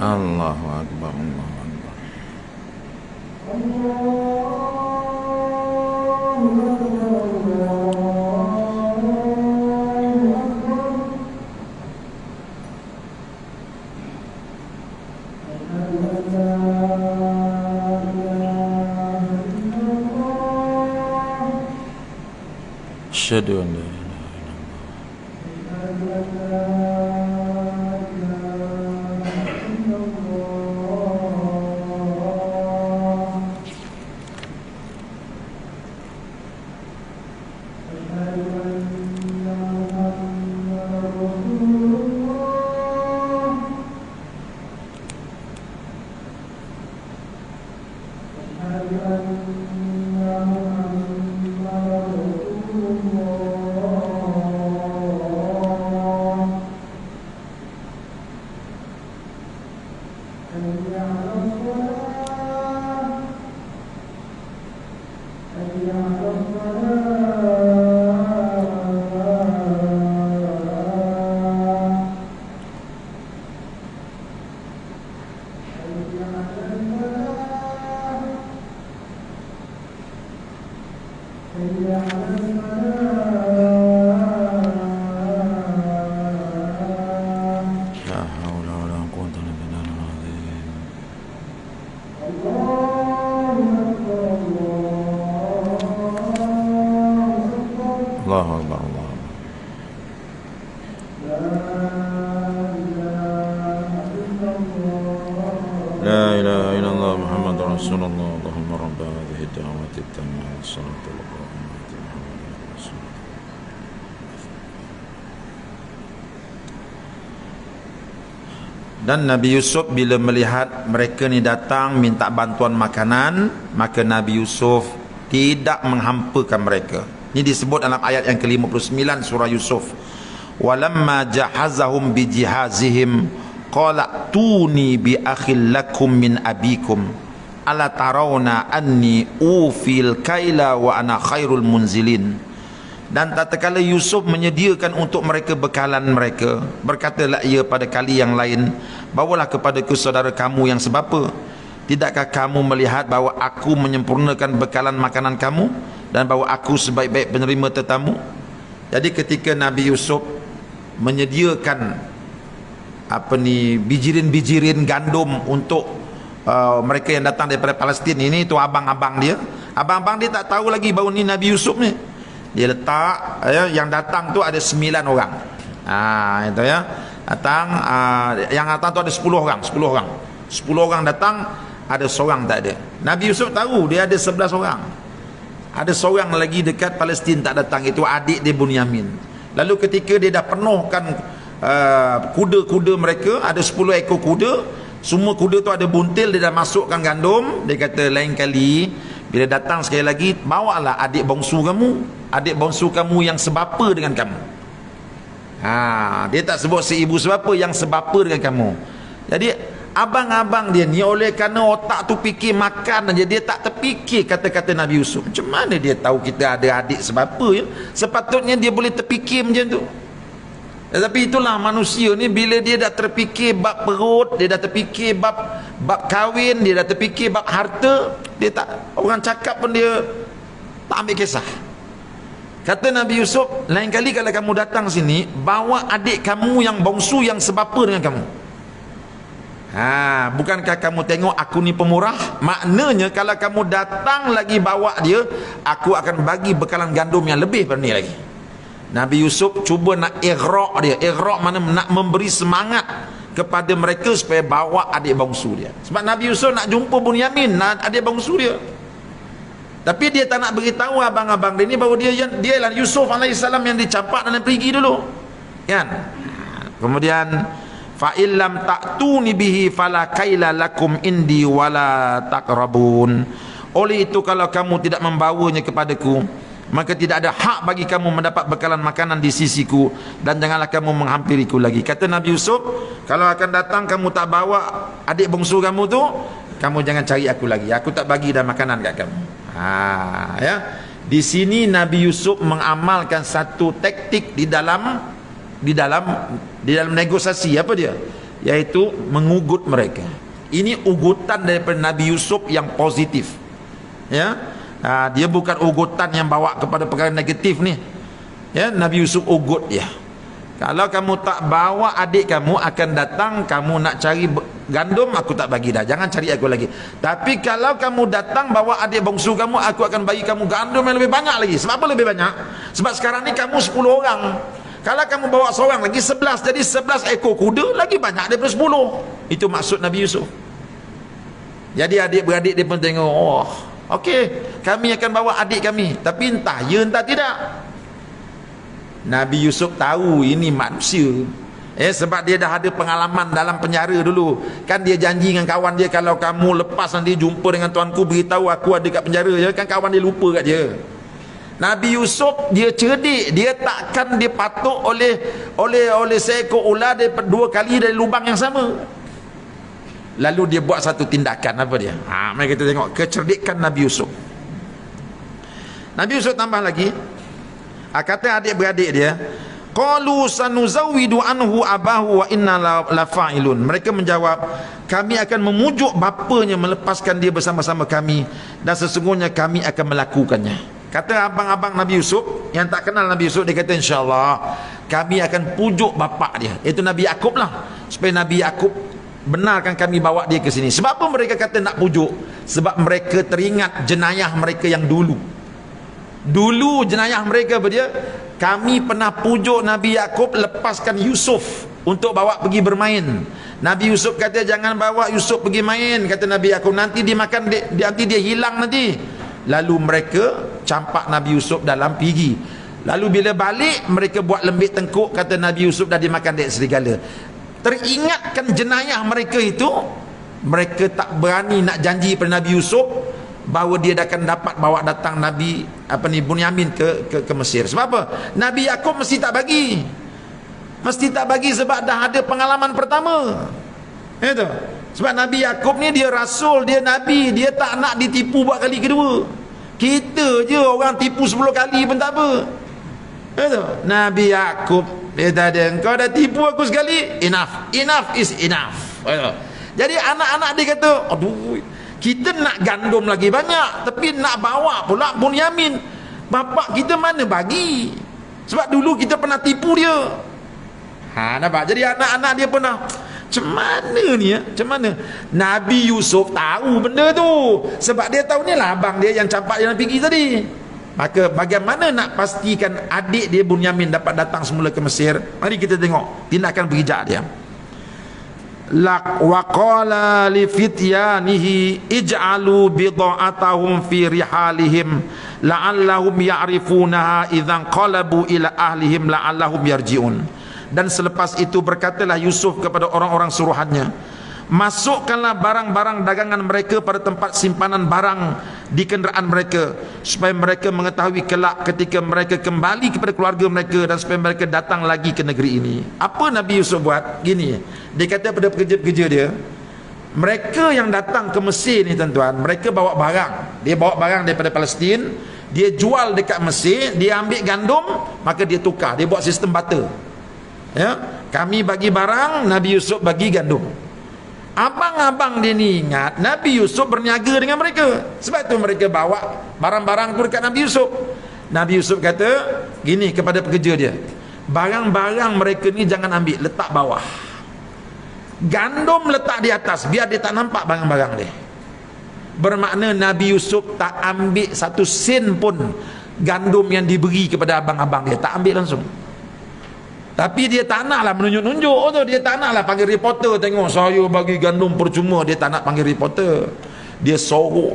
Allahu Akbar, Allahu Akbar. asyhadu an la Allahu Akbar, Allahu Akbar. La ilaha illallah Muhammadur Rasulullah. Allahumma rabb hadhihi ad-da'wati at-tammah was-salatu al-qa'imati Muhammadin Rasulullah. Dan Nabi Yusuf bila melihat mereka ni datang minta bantuan makanan, maka Nabi Yusuf tidak menghampakan mereka. Ini disebut dalam ayat yang ke-59 surah Yusuf. Walamma jahazahum bijihazihim qala tuni bi akhil lakum min abikum ala tarawna anni ufil kaila wa ana khairul munzilin. Dan tatkala Yusuf menyediakan untuk mereka bekalan mereka, berkatalah ia pada kali yang lain, bawalah kepadaku saudara kamu yang sebapa. Tidakkah kamu melihat bahawa aku menyempurnakan bekalan makanan kamu dan bahawa aku sebaik-baik penerima tetamu? Jadi ketika Nabi Yusuf menyediakan bijirin-bijirin gandum untuk mereka yang datang daripada Palestin, ini tu abang-abang dia tak tahu lagi bahawa ni Nabi Yusuf ni. Dia letak yang datang tu ada 9 orang. Itu ya. Yang datang tu ada 10 orang. 10 orang datang, ada seorang tak ada. Nabi Yusuf tahu dia ada 11 orang. Ada seorang lagi dekat Palestin tak datang, itu adik dia Bunyamin. Lalu ketika dia dah penuhkan kuda-kuda mereka, ada 10 ekor kuda, semua kuda tu ada buntil, dia dah masukkan gandum. Dia kata lain kali bila datang sekali lagi, bawalah adik bongsu kamu yang sebapa dengan kamu. Dia tak sebut si ibu sebapa, yang sebapa dengan kamu. Jadi abang-abang dia ni oleh kerana otak tu fikir makan aja, dia tak terfikir kata-kata Nabi Yusuf. Macam mana dia tahu kita ada adik sebapa ya? Sepatutnya dia boleh terfikir macam tu. Tetapi itulah manusia ni, bila dia dah terfikir bab perut, dia dah terfikir bab kahwin, dia dah terfikir bab harta, dia tak, orang cakap pun dia tak ambil kisah. Kata Nabi Yusuf, lain kali kalau kamu datang sini, bawa adik kamu yang bongsu yang sebapa dengan kamu. Bukankah kamu tengok aku ni pemurah? Maknanya kalau kamu datang lagi bawa dia, aku akan bagi bekalan gandum yang lebih pada ni lagi. Nabi Yusuf cuba nak ighra' dia. Ighra' mana nak memberi semangat kepada mereka supaya bawa adik bongsu dia. Sebab Nabi Yusuf nak jumpa Bunyamin, adik bongsu dia. Tapi dia tak nak beritahu abang-abang dia ni bahawa dia ialah Yusuf AS yang dicampak dan pergi dulu. Kan? Kemudian fa illam ta'tuni bihi fala kaila lakum indi wala taqrabun. Oleh itu kalau kamu tidak membawanya kepadaku, maka tidak ada hak bagi kamu mendapat bekalan makanan di sisiku, dan janganlah kamu menghampiriku lagi. Kata Nabi Yusuf, kalau akan datang kamu tak bawa adik bongsu kamu tu, kamu jangan cari aku lagi, aku tak bagi dah makanan kat kamu. Ya. Di sini Nabi Yusuf mengamalkan satu taktik di dalam negosiasi. Apa dia? Yaitu mengugut mereka. Ini ugutan daripada Nabi Yusuf yang positif. Ya. Dia bukan ugutan yang bawa kepada perkara negatif ni. Ya, Nabi Yusuf ugut dia. Kalau kamu tak bawa adik kamu, akan datang kamu nak cari gandum aku tak bagi dah, jangan cari aku lagi. Tapi kalau kamu datang bawa adik bongsu kamu, aku akan bagi kamu gandum yang lebih banyak lagi. Sebab apa lebih banyak? Sebab sekarang ni kamu 10 orang. Kalau kamu bawa seorang lagi 11, jadi 11 ekor kuda lagi banyak daripada 10. Itu maksud Nabi Yusuf. Jadi adik-beradik dia pun tengok, oh okey, kami akan bawa adik kami. Tapi entah ya entah tidak, Nabi Yusuf tahu ini manusia. Sebab dia dah ada pengalaman dalam penjara dulu. Kan dia janji dengan kawan dia, kalau kamu lepas nanti jumpa dengan tuanku, beritahu aku ada kat penjara. Kan kawan dia lupa kat dia. Nabi Yusuf dia cerdik, dia takkan dia patuk oleh seekor ular dua kali dari lubang yang sama. Lalu dia buat satu tindakan, apa dia? Mari kita tengok kecerdikan Nabi Yusuf. Nabi Yusuf tambah lagi, kata adik-beradik dia, qalu sanuzawwidu anhu abahu wa inna lafa'ilun. Mereka menjawab, kami akan memujuk bapanya melepaskan dia bersama-sama kami, dan sesungguhnya kami akan melakukannya. Kata abang-abang Nabi Yusuf yang tak kenal Nabi Yusuf, dia kata insya-Allah kami akan pujuk bapa dia, iaitu Nabi Yakub lah, supaya Nabi Yakub benarkan kami bawa dia ke sini. Sebab apa mereka kata nak pujuk? Sebab mereka teringat jenayah mereka yang dulu. Dulu jenayah mereka apa dia? Kami pernah pujuk Nabi Yakub lepaskan Yusuf untuk bawa pergi bermain. Nabi Yusuf kata jangan bawa Yusuf pergi main, kata Nabi Yakub, nanti dia makan nanti dia hilang nanti. Lalu mereka campak Nabi Yusuf dalam pigi. Lalu bila balik mereka buat lembik tengkuk, kata Nabi Yusuf dah dimakan dek serigala. Teringatkan jenayah mereka itu, mereka tak berani nak janji pada Nabi Yusuf bahawa dia akan dapat bawa datang Nabi Bunyamin ke Mesir. Sebab apa? Nabi Yakub mesti tak bagi. Mesti tak bagi sebab dah ada pengalaman pertama. Itu. Sebab Nabi Yakub ni dia rasul, dia nabi, dia tak nak ditipu buat kali kedua. Kita je orang tipu 10 kali pun tak apa. Itu. Nabi Yakub dia tak ada, engkau dah tipu aku sekali, enough is enough. Jadi anak-anak dia kata, aduh, kita nak gandum lagi banyak, tapi nak bawa pula Bunyamin, bapak kita mana bagi? Sebab dulu kita pernah tipu dia. Nampak? Jadi anak-anak dia pernah, macam mana ni ya? Macam mana? Nabi Yusuf tahu benda tu, sebab dia tahu ni lah abang dia yang campak yang pergi tadi. Maka bagaimana nak pastikan adik dia Bunyamin dapat datang semula ke Mesir? Mari kita tengok tindakan bijak dia. Wa qala li fityanihi ij'alu bida'atahum fi rihalihim la'allahum ya'rifunaha idzan qalabu ila ahlihim la'allahum yarji'un. Dan selepas itu berkatalah Yusuf kepada orang-orang suruhannya, masukkanlah barang-barang dagangan mereka pada tempat simpanan barang di kenderaan mereka, supaya mereka mengetahui kelak ketika mereka kembali kepada keluarga mereka, dan supaya mereka datang lagi ke negeri ini. Apa Nabi Yusuf buat? Gini, dia kata pada pekerja-pekerja dia, mereka yang datang ke Mesir ni tuan-tuan, mereka bawa barang. Dia bawa barang daripada Palestin, dia jual dekat Mesir, dia ambil gandum, maka dia tukar, dia buat sistem barter. Ya, kami bagi barang, Nabi Yusuf bagi gandum. Abang-abang dia ni ingat Nabi Yusuf berniaga dengan mereka. Sebab tu mereka bawa barang-barang tu dekat Nabi Yusuf. Nabi Yusuf kata gini kepada pekerja dia, barang-barang mereka ni jangan ambil, letak bawah. Gandum letak di atas, biar dia tak nampak barang-barang dia. Bermakna Nabi Yusuf tak ambil satu sen pun gandum yang diberi kepada abang-abang dia, tak ambil langsung. Tapi dia tak naklah menunjuk-nunjuk tu, dia tak naklah panggil reporter tengok saya bagi gandum percuma, dia tak nak panggil reporter. Dia sorok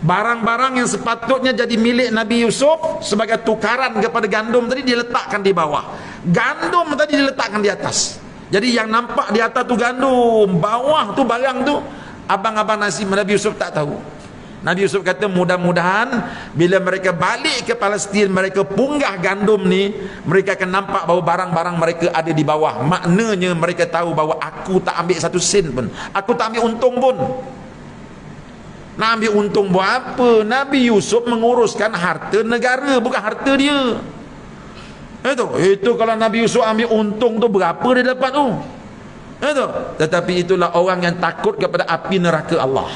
barang-barang yang sepatutnya jadi milik Nabi Yusuf sebagai tukaran kepada gandum tadi, dia letakkan di bawah. Gandum tadi diletakkan di atas. Jadi yang nampak di atas tu gandum, bawah tu barang tu abang-abang Nabi Yusuf tak tahu. Nabi Yusuf kata mudah-mudahan bila mereka balik ke Palestin, mereka punggah gandum ni, mereka akan nampak bahawa barang-barang mereka ada di bawah. Maknanya mereka tahu bahawa aku tak ambil satu sen pun, aku tak ambil untung pun. Nak ambil untung buat apa? Nabi Yusuf menguruskan harta negara, bukan harta dia. Itu kalau Nabi Yusuf ambil untung tu, berapa dia dapat tu? Tetapi itulah orang yang takut kepada api neraka Allah.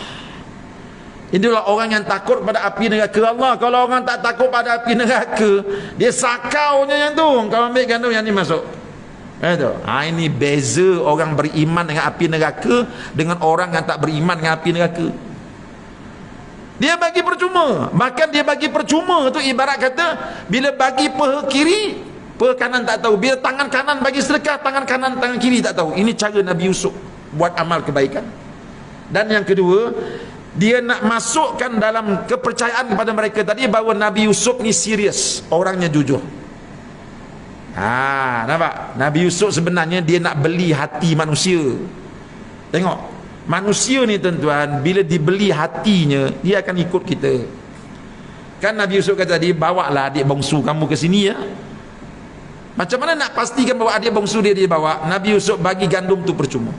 Itulah orang yang takut pada api neraka Allah. Kalau orang tak takut pada api neraka, dia sakaunya yang tu, kau ambil gandum yang ni masuk. Itu. Ini beza orang beriman dengan api neraka dengan orang yang tak beriman dengan api neraka. Dia bagi percuma. Bahkan dia bagi percuma tu ibarat kata bila bagi paha kiri, paha kanan tak tahu. Bila tangan kanan bagi sedekah, tangan kanan, tangan kiri tak tahu. Ini cara Nabi Yusuf buat amal kebaikan. Dan yang kedua, dia nak masukkan dalam kepercayaan kepada mereka tadi bahawa Nabi Yusuf ni serius, orangnya jujur. Nampak? Nabi Yusuf sebenarnya dia nak beli hati manusia. Tengok, manusia ni tuan-tuan, bila dibeli hatinya, dia akan ikut kita. Kan Nabi Yusuf kata tadi, bawalah adik bongsu kamu ke sini ya. Macam mana nak pastikan bahawa adik bongsu dia bawa? Nabi Yusuf bagi gandum tu percuma,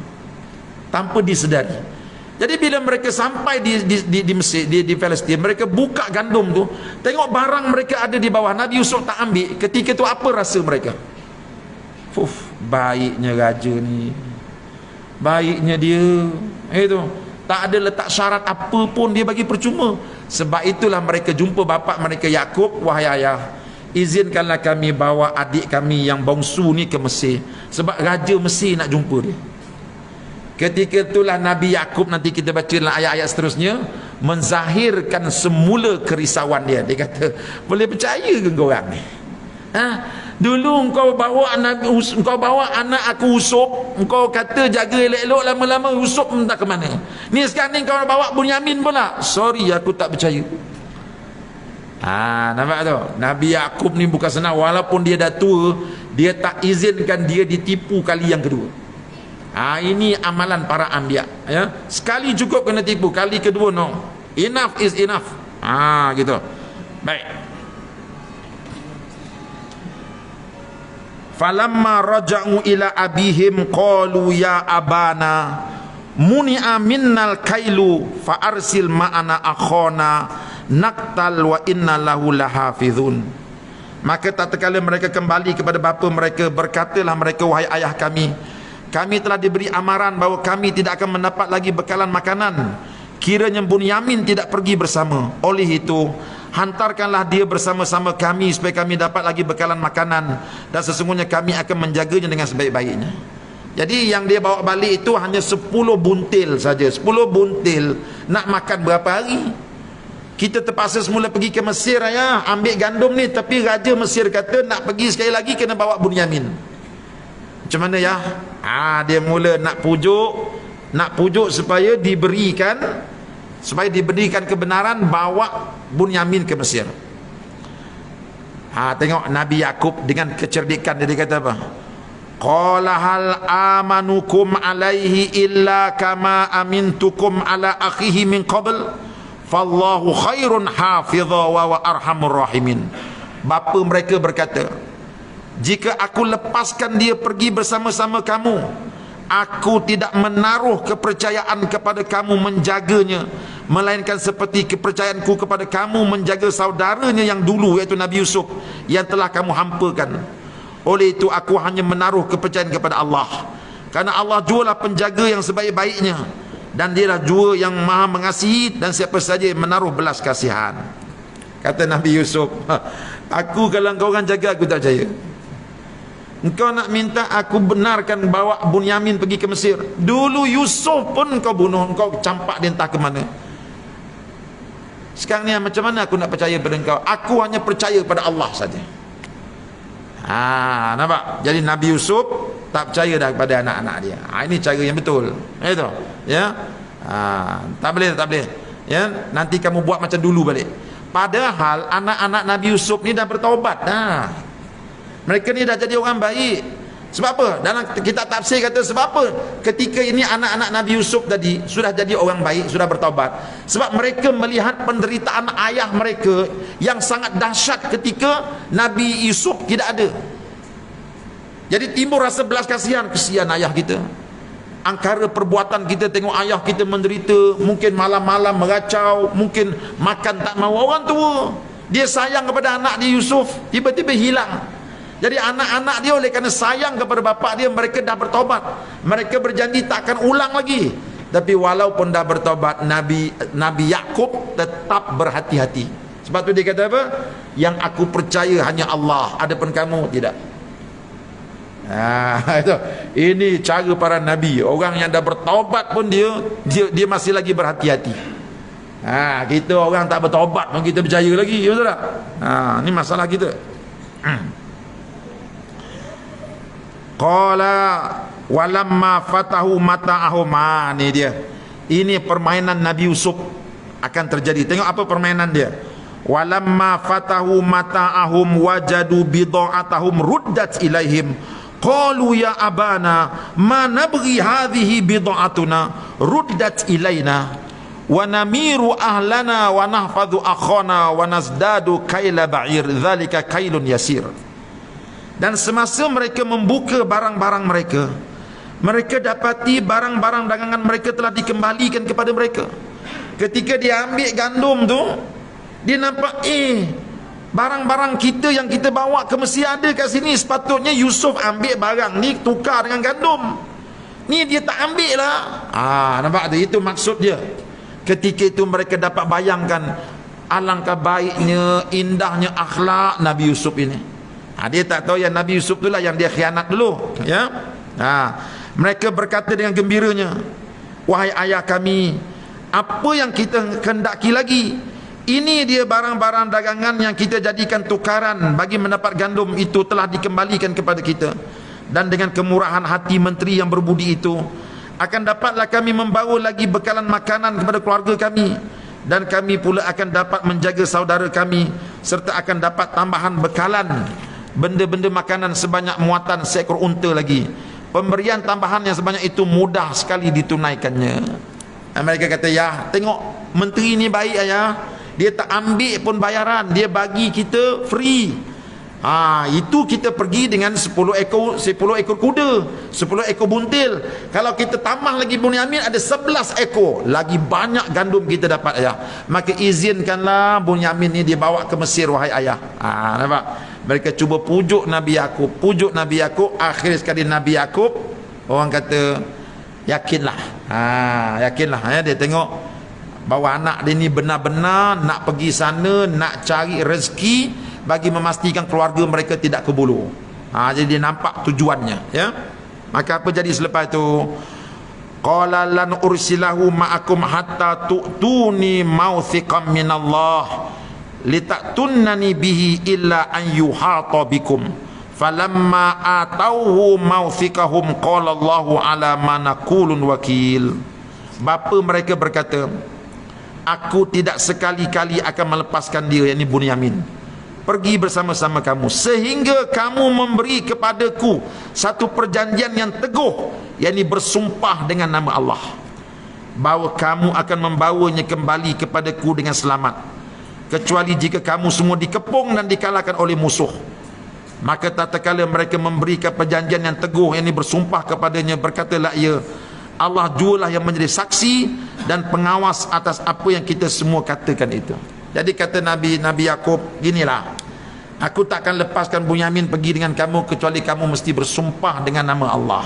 tanpa disedari. Jadi bila mereka sampai di Mesir, di Palestin, mereka buka gandum tu, tengok barang mereka ada di bawah, Nabi Yusuf tak ambil. Ketika tu apa rasa mereka? Baiknya raja ni, baiknya dia. Itu tak ada letak syarat apa pun, dia bagi percuma. Sebab itulah mereka jumpa bapa mereka Yakub, wahai ayah, izinkanlah kami bawa adik kami yang bongsu ni ke Mesir, sebab raja Mesir nak jumpa dia. Ketika itulah Nabi Yakub, nanti kita baca dalam ayat-ayat seterusnya, menzahirkan semula kerisauan dia. Dia kata, boleh percaya ke kau orang ni? Dulu engkau bawa anak aku Yusuf, engkau kata jaga elok-elok, lama-lama Yusuf entah ke mana. Ni sekarang ni kau bawa Bunyamin pula. Sorry, aku tak percaya. Nampak tu? Nabi Yakub ni bukan senang. Walaupun dia dah tua, dia tak izinkan dia ditipu kali yang kedua. Ini amalan para anbiya ya. Sekali cukup kena tipu, kali kedua no. Enough is enough. Gitu. Baik. Falamma raja'u ila abihim qalu ya abana muni'a minnal kailu fa arsil ma'ana akhona naqtal wa inna lahu lahafizun. Maka tak terkala mereka kembali kepada bapa mereka, berkatalah mereka, wahai ayah kami, kami telah diberi amaran bahawa kami tidak akan mendapat lagi bekalan makanan kiranya Bunyamin tidak pergi bersama. Oleh itu, hantarkanlah dia bersama-sama kami supaya kami dapat lagi bekalan makanan, dan sesungguhnya kami akan menjaganya dengan sebaik-baiknya. Jadi yang dia bawa balik itu hanya 10 buntil saja. 10 buntil nak makan berapa hari? Kita terpaksa semula pergi ke Mesir ya, ambil gandum ni, tapi Raja Mesir kata nak pergi sekali lagi kena bawa Bunyamin. Macam mana ya? Dia mula nak pujuk supaya diberikan kebenaran, bawa Bunyamin ke Mesir. Tengok Nabi Yakub dengan kecerdikan dia kata apa? Qala hal amanukum alaihi illa kama amintukum ala akhihi min qabl fallahu khairun hafidha wa arhamur rahimin. Bapa mereka berkata, jika aku lepaskan dia pergi bersama-sama kamu, aku tidak menaruh kepercayaan kepada kamu menjaganya, melainkan seperti kepercayaanku kepada kamu menjaga saudaranya yang dulu, iaitu Nabi Yusuf, yang telah kamu hampakan. Oleh itu aku hanya menaruh kepercayaan kepada Allah, karena Allah jualah penjaga yang sebaik-baiknya, dan dialah jua yang maha mengasihi dan siapa saja yang menaruh belas kasihan. Kata Nabi Yusuf, aku kalau kau orang jaga aku tak percaya. Engkau nak minta aku benarkan bawa Bunyamin pergi ke Mesir. Dulu Yusuf pun kau bunuh, kau campak dia entah ke mana. Sekarang ni macam mana aku nak percaya pada engkau? Aku hanya percaya pada Allah saja. Nampak? Jadi Nabi Yusuf tak percaya dah kepada anak-anak dia. Ini cara yang betul. Itu. Ya. Tak boleh. Ya, nanti kamu buat macam dulu balik. Padahal anak-anak Nabi Yusuf ni dah bertaubat. Mereka ni dah jadi orang baik. Sebab apa? Dalam kitab tafsir kata sebab apa? Ketika ini anak-anak Nabi Yusuf tadi sudah jadi orang baik, sudah bertaubat. Sebab mereka melihat penderitaan ayah mereka yang sangat dahsyat ketika Nabi Yusuf tidak ada. Jadi timbul rasa belas kasihan. Kesian ayah kita. Angkara perbuatan kita tengok ayah kita menderita, mungkin malam-malam meracau, mungkin makan tak mahu. Orang tua, dia sayang kepada anak dia Yusuf, tiba-tiba hilang. Jadi anak-anak dia oleh kerana sayang kepada bapa dia, mereka dah bertobat. Mereka berjanji tak akan ulang lagi. Tapi walaupun dah bertobat, Nabi Yakub tetap berhati-hati. Sebab tu dia kata apa? Yang aku percaya hanya Allah, adapun kamu tidak. Itu. Ini cara para nabi. Orang yang dah bertaubat pun dia masih lagi berhati-hati. Kita orang tak bertaubat pun kita percaya lagi, betul tak? Ni masalah kita. Qala walamma fatahu mata'ahum. Ni dia. Ini permainan Nabi Yusuf akan terjadi. Tengok apa permainan dia. Walamma fatahu mata'ahum wajadu bida'atahum ruddat ilaihim qalu ya abana ma nabghi hadhihi bida'atuna ruddat ilaina wa namiru ahlana wa nahfadhu akhana wa nazdadu kaila ba'ir dhalika kailun yasir. Dan semasa mereka membuka barang-barang mereka, mereka dapati barang-barang dagangan mereka telah dikembalikan kepada mereka. Ketika dia ambil gandum tu, dia nampak barang-barang kita yang kita bawa ke Mesir ada kat sini. Sepatutnya Yusuf ambil barang ni tukar dengan gandum. Ni dia tak ambil lah. Nampak tu? Itu maksud dia. Ketika itu mereka dapat bayangkan alangkah baiknya, indahnya akhlak Nabi Yusuf ini. Dia tak tahu yang Nabi Yusuf itulah yang dia khianat dulu, ya. Mereka berkata dengan gembiranya, wahai ayah kami, apa yang kita kendaki lagi? Ini dia barang-barang dagangan yang kita jadikan tukaran bagi mendapat gandum itu telah dikembalikan kepada kita. Dan dengan kemurahan hati menteri yang berbudi itu, akan dapatlah kami membawa lagi bekalan makanan kepada keluarga kami. Dan kami pula akan dapat menjaga saudara kami, serta akan dapat tambahan bekalan benda-benda makanan sebanyak muatan seekor unta lagi. Pemberian tambahan yang sebanyak itu mudah sekali ditunaikannya. Mereka kata, ya, tengok menteri ni baik ayah. Dia tak ambil pun bayaran, dia bagi kita free. Itu kita pergi dengan 10 ekor kuda, 10 ekor buntil. Kalau kita tambah lagi Bunyamin ada 11 ekor, lagi banyak gandum kita dapat ayah. Maka izinkanlah Bunyamin ni dibawa ke Mesir wahai ayah. Nampak? Mereka cuba pujuk Nabi Yakub. Akhir sekali Nabi Yakub, orang kata yakinlah. Yakinlah ya. Dia tengok bahawa anak dia ni benar-benar nak pergi sana, nak cari rezeki bagi memastikan keluarga mereka tidak kebulu. Jadi dia nampak tujuannya, ya. Maka apa jadi selepas itu? Qala lan ursilahu ma'akum hatta tu'tuni mawthiqan minallah litatunnani bihi illa an yuhata bikum falamma atauhu mawthiqahum qala Allahu ala ma naqulun wakil. Bapa mereka berkata, aku tidak sekali-kali akan melepaskan dia, yakni Bunyamin, pergi bersama-sama kamu sehingga kamu memberi kepadaku satu perjanjian yang teguh, yakni bersumpah dengan nama Allah bahawa kamu akan membawanya kembali kepadaku dengan selamat, kecuali jika kamu semua dikepung dan dikalahkan oleh musuh. Maka tatkala mereka memberikan perjanjian yang teguh, yakni bersumpah kepadanya, berkatalah ia, Allah jualah yang menjadi saksi dan pengawas atas apa yang kita semua katakan itu. Jadi kata Nabi Yakub, ginilah, aku takkan lepaskan Bunyamin pergi dengan kamu kecuali kamu mesti bersumpah dengan nama Allah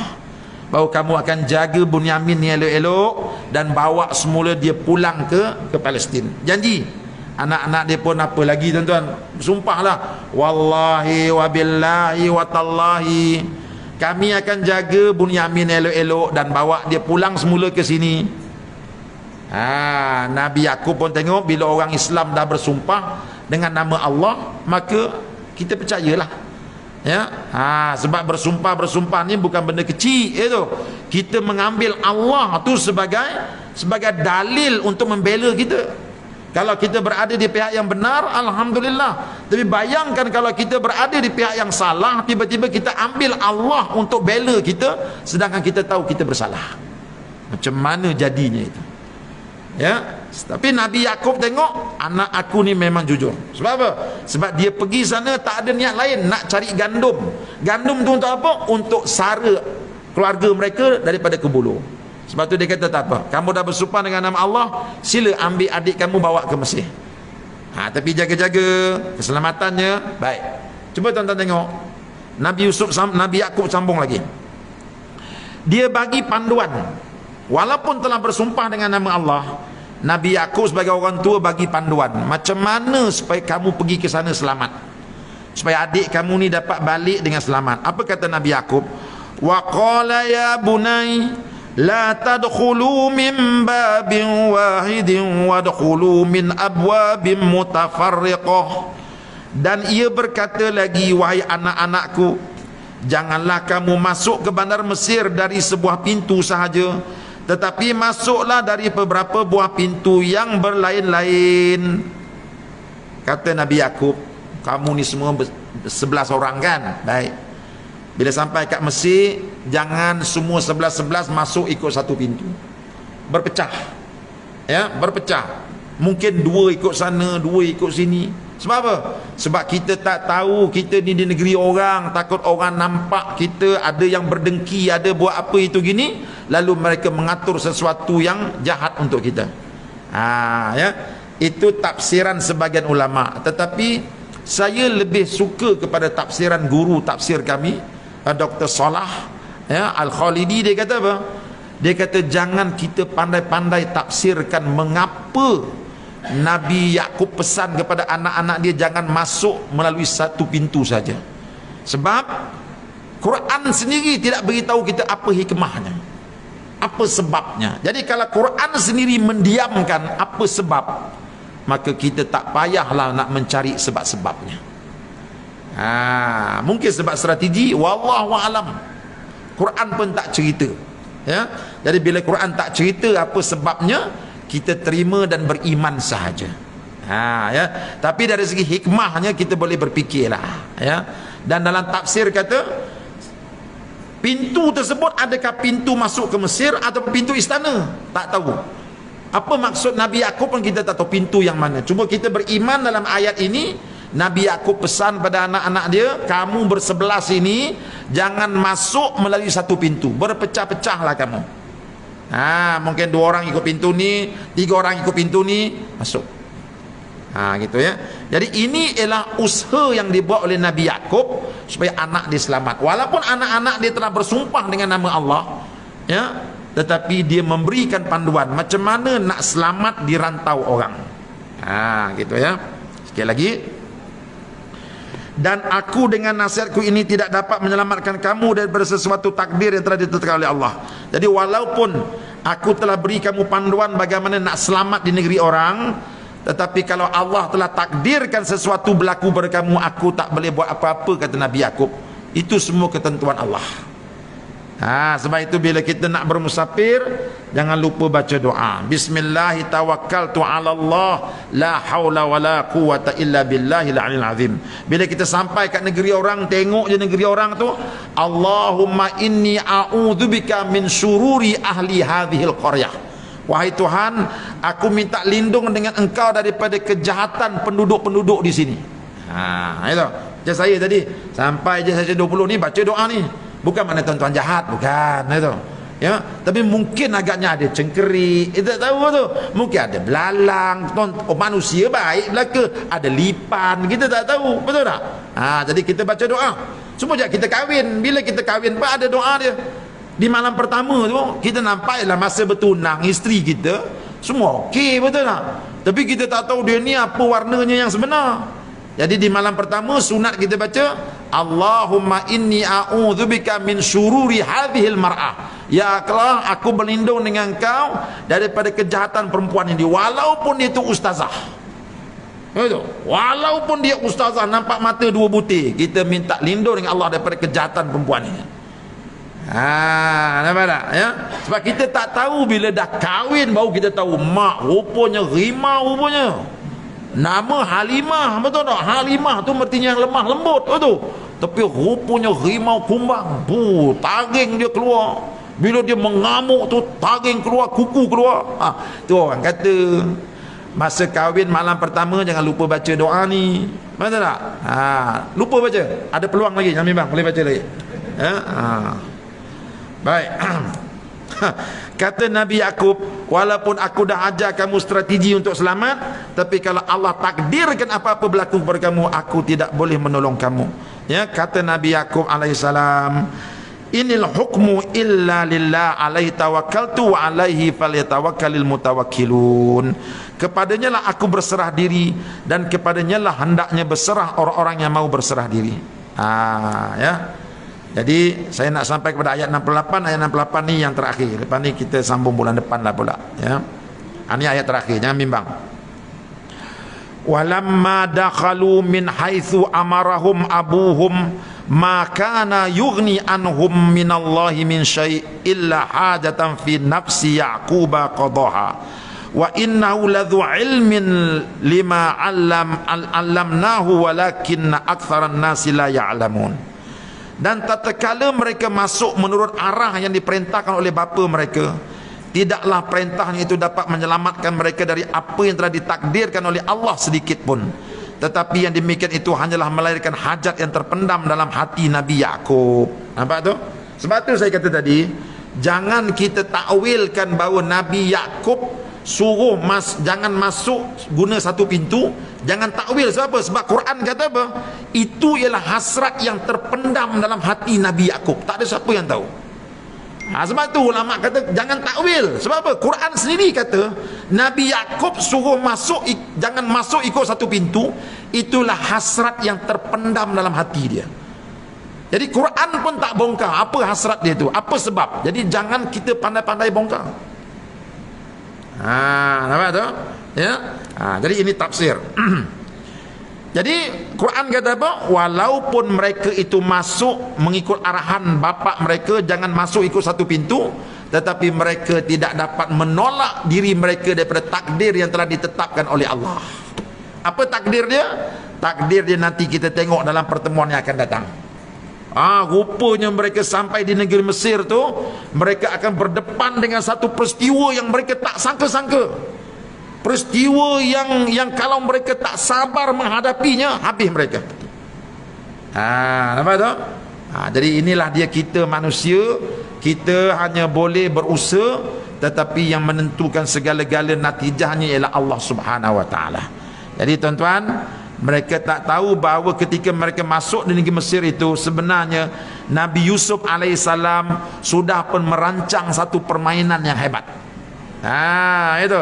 bahawa kamu akan jaga Bunyamin ni elok-elok dan bawa semula dia pulang ke Palestin. Janji. Anak-anak dia pun apa lagi tuan-tuan, bersumpahlah, wallahi wabillahi watallahi, kami akan jaga Bunyamin elok-elok dan bawa dia pulang semula ke sini. Nabi Yakub pun tengok, bila orang Islam dah bersumpah dengan nama Allah, maka kita percayalah, ya. Sebab bersumpah ni bukan benda kecil itu. Kita mengambil Allah tu sebagai dalil untuk membela kita. Kalau kita berada di pihak yang benar, alhamdulillah. Tapi bayangkan kalau kita berada di pihak yang salah, tiba-tiba kita ambil Allah untuk bela kita, sedangkan kita tahu kita bersalah. Macam mana jadinya itu? Ya. Tapi Nabi Yakub tengok, anak aku ni memang jujur. Sebab apa? Sebab dia pergi sana tak ada niat lain, nak cari gandum. Gandum tu untuk apa? Untuk sara keluarga mereka daripada kebulu. Sebab tu dia kata, tak apa, kamu dah bersumpah dengan nama Allah, sila ambil adik kamu bawa ke Mesir. Tapi jaga-jaga keselamatannya. Baik. Cuba tuan-tuan tengok, Nabi Yakub sambung lagi. Dia bagi panduan. Walaupun telah bersumpah dengan nama Allah, Nabi Yakub sebagai orang tua bagi panduan macam mana supaya kamu pergi ke sana selamat. supaya adik kamu ni dapat balik dengan selamat. Apa kata Nabi Yakub? Wa qala ya bunai la tadkhulu min babin wahidin wadkhulu min abwabin mutafarriqah. Dan ia berkata lagi, wahai anak-anakku, janganlah kamu masuk ke bandar Mesir dari sebuah pintu sahaja, tetapi masuklah dari beberapa buah pintu yang berlain-lain. Kata Nabi Yakub, kamu ni semua 11 orang kan? Baik. Bila sampai kat Mesir, jangan semua 11-11 masuk ikut satu pintu. Berpecah. Ya, berpecah. Mungkin 2 ikut sana, 2 ikut sini. Sebab apa? Sebab kita tak tahu kita ni di negeri orang, takut orang nampak kita ada yang berdengki, ada buat apa itu gini, lalu mereka mengatur sesuatu yang jahat untuk kita. Ya, itu tafsiran sebagian ulama. Tetapi saya lebih suka kepada tafsiran guru tafsir kami, Dr. Salah Al-Khalidi. Dia kata apa? Dia kata jangan kita pandai-pandai tafsirkan mengapa Nabi Yakub pesan kepada anak-anak dia jangan masuk melalui satu pintu saja. Sebab Quran sendiri tidak beritahu kita apa hikmahnya, apa sebabnya. Jadi kalau Quran sendiri mendiamkan apa sebab, maka kita tak payahlah nak mencari sebab-sebabnya. Mungkin sebab strategi, wallahu alam. Quran pun tak cerita. Ya. Jadi bila Quran tak cerita apa sebabnya, kita terima dan beriman sahaja. Ya. Tapi dari segi hikmahnya kita boleh berfikirlah. Ya. Dan dalam tafsir kata pintu tersebut adakah pintu masuk ke Mesir atau pintu istana? Tak tahu. Apa maksud Nabi Yakub pun kita tak tahu pintu yang mana. Cuma kita beriman dalam ayat ini, Nabi Yakub pesan pada anak-anak dia, kamu bersebelas ini jangan masuk melalui satu pintu, berpecah-pecahlah kamu. Mungkin 2 orang ikut pintu ni, 3 orang ikut pintu ni, masuk. Gitu ya. Jadi ini ialah usaha yang dibuat oleh Nabi Yakub supaya anak dia selamat. Walaupun anak-anak dia telah bersumpah dengan nama Allah, ya, tetapi dia memberikan panduan macam mana nak selamat di rantau orang. Gitu ya. Sekali lagi, dan aku dengan nasihatku ini tidak dapat menyelamatkan kamu daripada sesuatu takdir yang telah ditetapkan oleh Allah. Jadi walaupun aku telah beri kamu panduan bagaimana nak selamat di negeri orang, tetapi kalau Allah telah takdirkan sesuatu berlaku pada kamu, aku tak boleh buat apa-apa, kata Nabi Yakub. Itu semua ketentuan Allah. Sebab itu bila kita nak bermusafir, jangan lupa baca doa. Bismillah tawakkaltu ala Allah la haula wala quwata illa billahil aliyil azim. Bila kita sampai kat negeri orang, tengok je negeri orang tu, Allahumma inni a'udzubika min syururi ahli hadhil qaryah. Wahai Tuhan, aku minta lindung dengan Engkau daripada kejahatan penduduk-penduduk di sini. Itu. Macam saya tadi, sampai je saya 20 ni baca doa ni. Bukan makna tuan-tuan jahat, bukan itu. Ya, tapi mungkin agaknya ada cengkerik, kita tahu tu. Mungkin ada belalang, manusia baik belaka, ada lipan, kita tak tahu, betul tak? Jadi kita baca doa. Semua je kita kahwin, bila kita kahwin pun ada doa dia. Di malam pertama tu kita nampaklah masa bertunang isteri kita semua okey, betul tak? Tapi kita tak tahu dia ni apa warnanya yang sebenar. Jadi di malam pertama sunat kita baca Allahumma inni a'udzubika min syururi hadhil mar'ah. Ya Allah, aku berlindung dengan Engkau daripada kejahatan perempuan ini, walaupun dia itu ustazah. Itu. Walaupun dia ustazah, nampak mata 2 butir, kita minta lindung dengan Allah daripada kejahatan perempuan ini. Nampak tak? Ya? Sebab kita tak tahu, bila dah kahwin baru kita tahu mak rupanya rimau rupanya. Nama Halimah, betul tak? Halimah tu mestinya yang lemah lembut, betul. Tapi rupanya rimau kumbang. Taring dia keluar. Bila dia mengamuk tu, taring keluar, kuku keluar. Tu orang kata masa kahwin malam pertama jangan lupa baca doa ni. Betul tak? Lupa baca. Ada peluang lagi, Jamil bang, boleh baca lagi. Baik. Kata Nabi Yakub, walaupun aku dah ajar kamu strategi untuk selamat, tapi kalau Allah takdirkan apa-apa berlaku kepada kamu, aku tidak boleh menolong kamu. Ya, kata Nabi Yakub alaihissalam, inil hukmu illa lillah alaihi tawakkaltu wa alaihi falyatawakkalul mutawakkilun. Kepadanya lah aku berserah diri dan kepadanya lah hendaknya berserah orang-orang yang mau berserah diri. Ya. Jadi saya nak sampai kepada ayat 68. Ayat 68 ni yang terakhir. Lepas ni kita sambung bulan depan lah pula, ya. Ini ayat terakhir, jangan bimbang. Walamma dakhalu min haitsu amarahum abuhum ma kana yughni anhum minallahi min syai' illa hajatan fi nafsi yaquba qadaha wa innahu ladzu ilmin lima allamnahu walakinna aktsaran nasi la ya'lamun. Dan tatkala mereka masuk menurut arah yang diperintahkan oleh bapa mereka, tidaklah perintahnya itu dapat menyelamatkan mereka dari apa yang telah ditakdirkan oleh Allah sedikit pun. Tetapi yang demikian itu hanyalah melahirkan hajat yang terpendam dalam hati Nabi Yakub. Nampak tu? Sebab tu saya kata tadi, jangan kita takwilkan bahawa Nabi Yakub suruh jangan masuk guna satu pintu. Jangan takwil. Sebab apa? Sebab Quran kata apa? Itu ialah hasrat yang terpendam dalam hati Nabi Yakub. Tak ada siapa yang tahu. Sebab tu ulama kata jangan takwil. Sebab apa? Quran sendiri kata Nabi Yakub suruh masuk, jangan masuk ikut satu pintu. Itulah hasrat yang terpendam dalam hati dia. Jadi Quran pun tak bongkar apa hasrat dia tu, apa sebab. Jadi jangan kita pandai-pandai bongkar. Nampak tu? Ya. Jadi ini tafsir. Jadi Quran kata apa? Walaupun mereka itu masuk mengikut arahan bapa mereka, jangan masuk ikut satu pintu, tetapi mereka tidak dapat menolak diri mereka daripada takdir yang telah ditetapkan oleh Allah. Apa takdir dia? Takdir dia nanti kita tengok dalam pertemuan yang akan datang. Rupanya mereka sampai di negeri Mesir tu, mereka akan berdepan dengan satu peristiwa yang mereka tak sangka-sangka. Peristiwa yang kalau mereka tak sabar menghadapinya, habis mereka. Nampak tak? Jadi inilah dia kita manusia. Kita hanya boleh berusaha, tetapi yang menentukan segala-gala natijahnya ialah Allah Subhanahu Wa Taala. Jadi tuan-tuan, mereka tak tahu bahawa ketika mereka masuk di negeri Mesir itu, sebenarnya Nabi Yusuf alaihissalam sudah pun merancang satu permainan yang hebat. Itu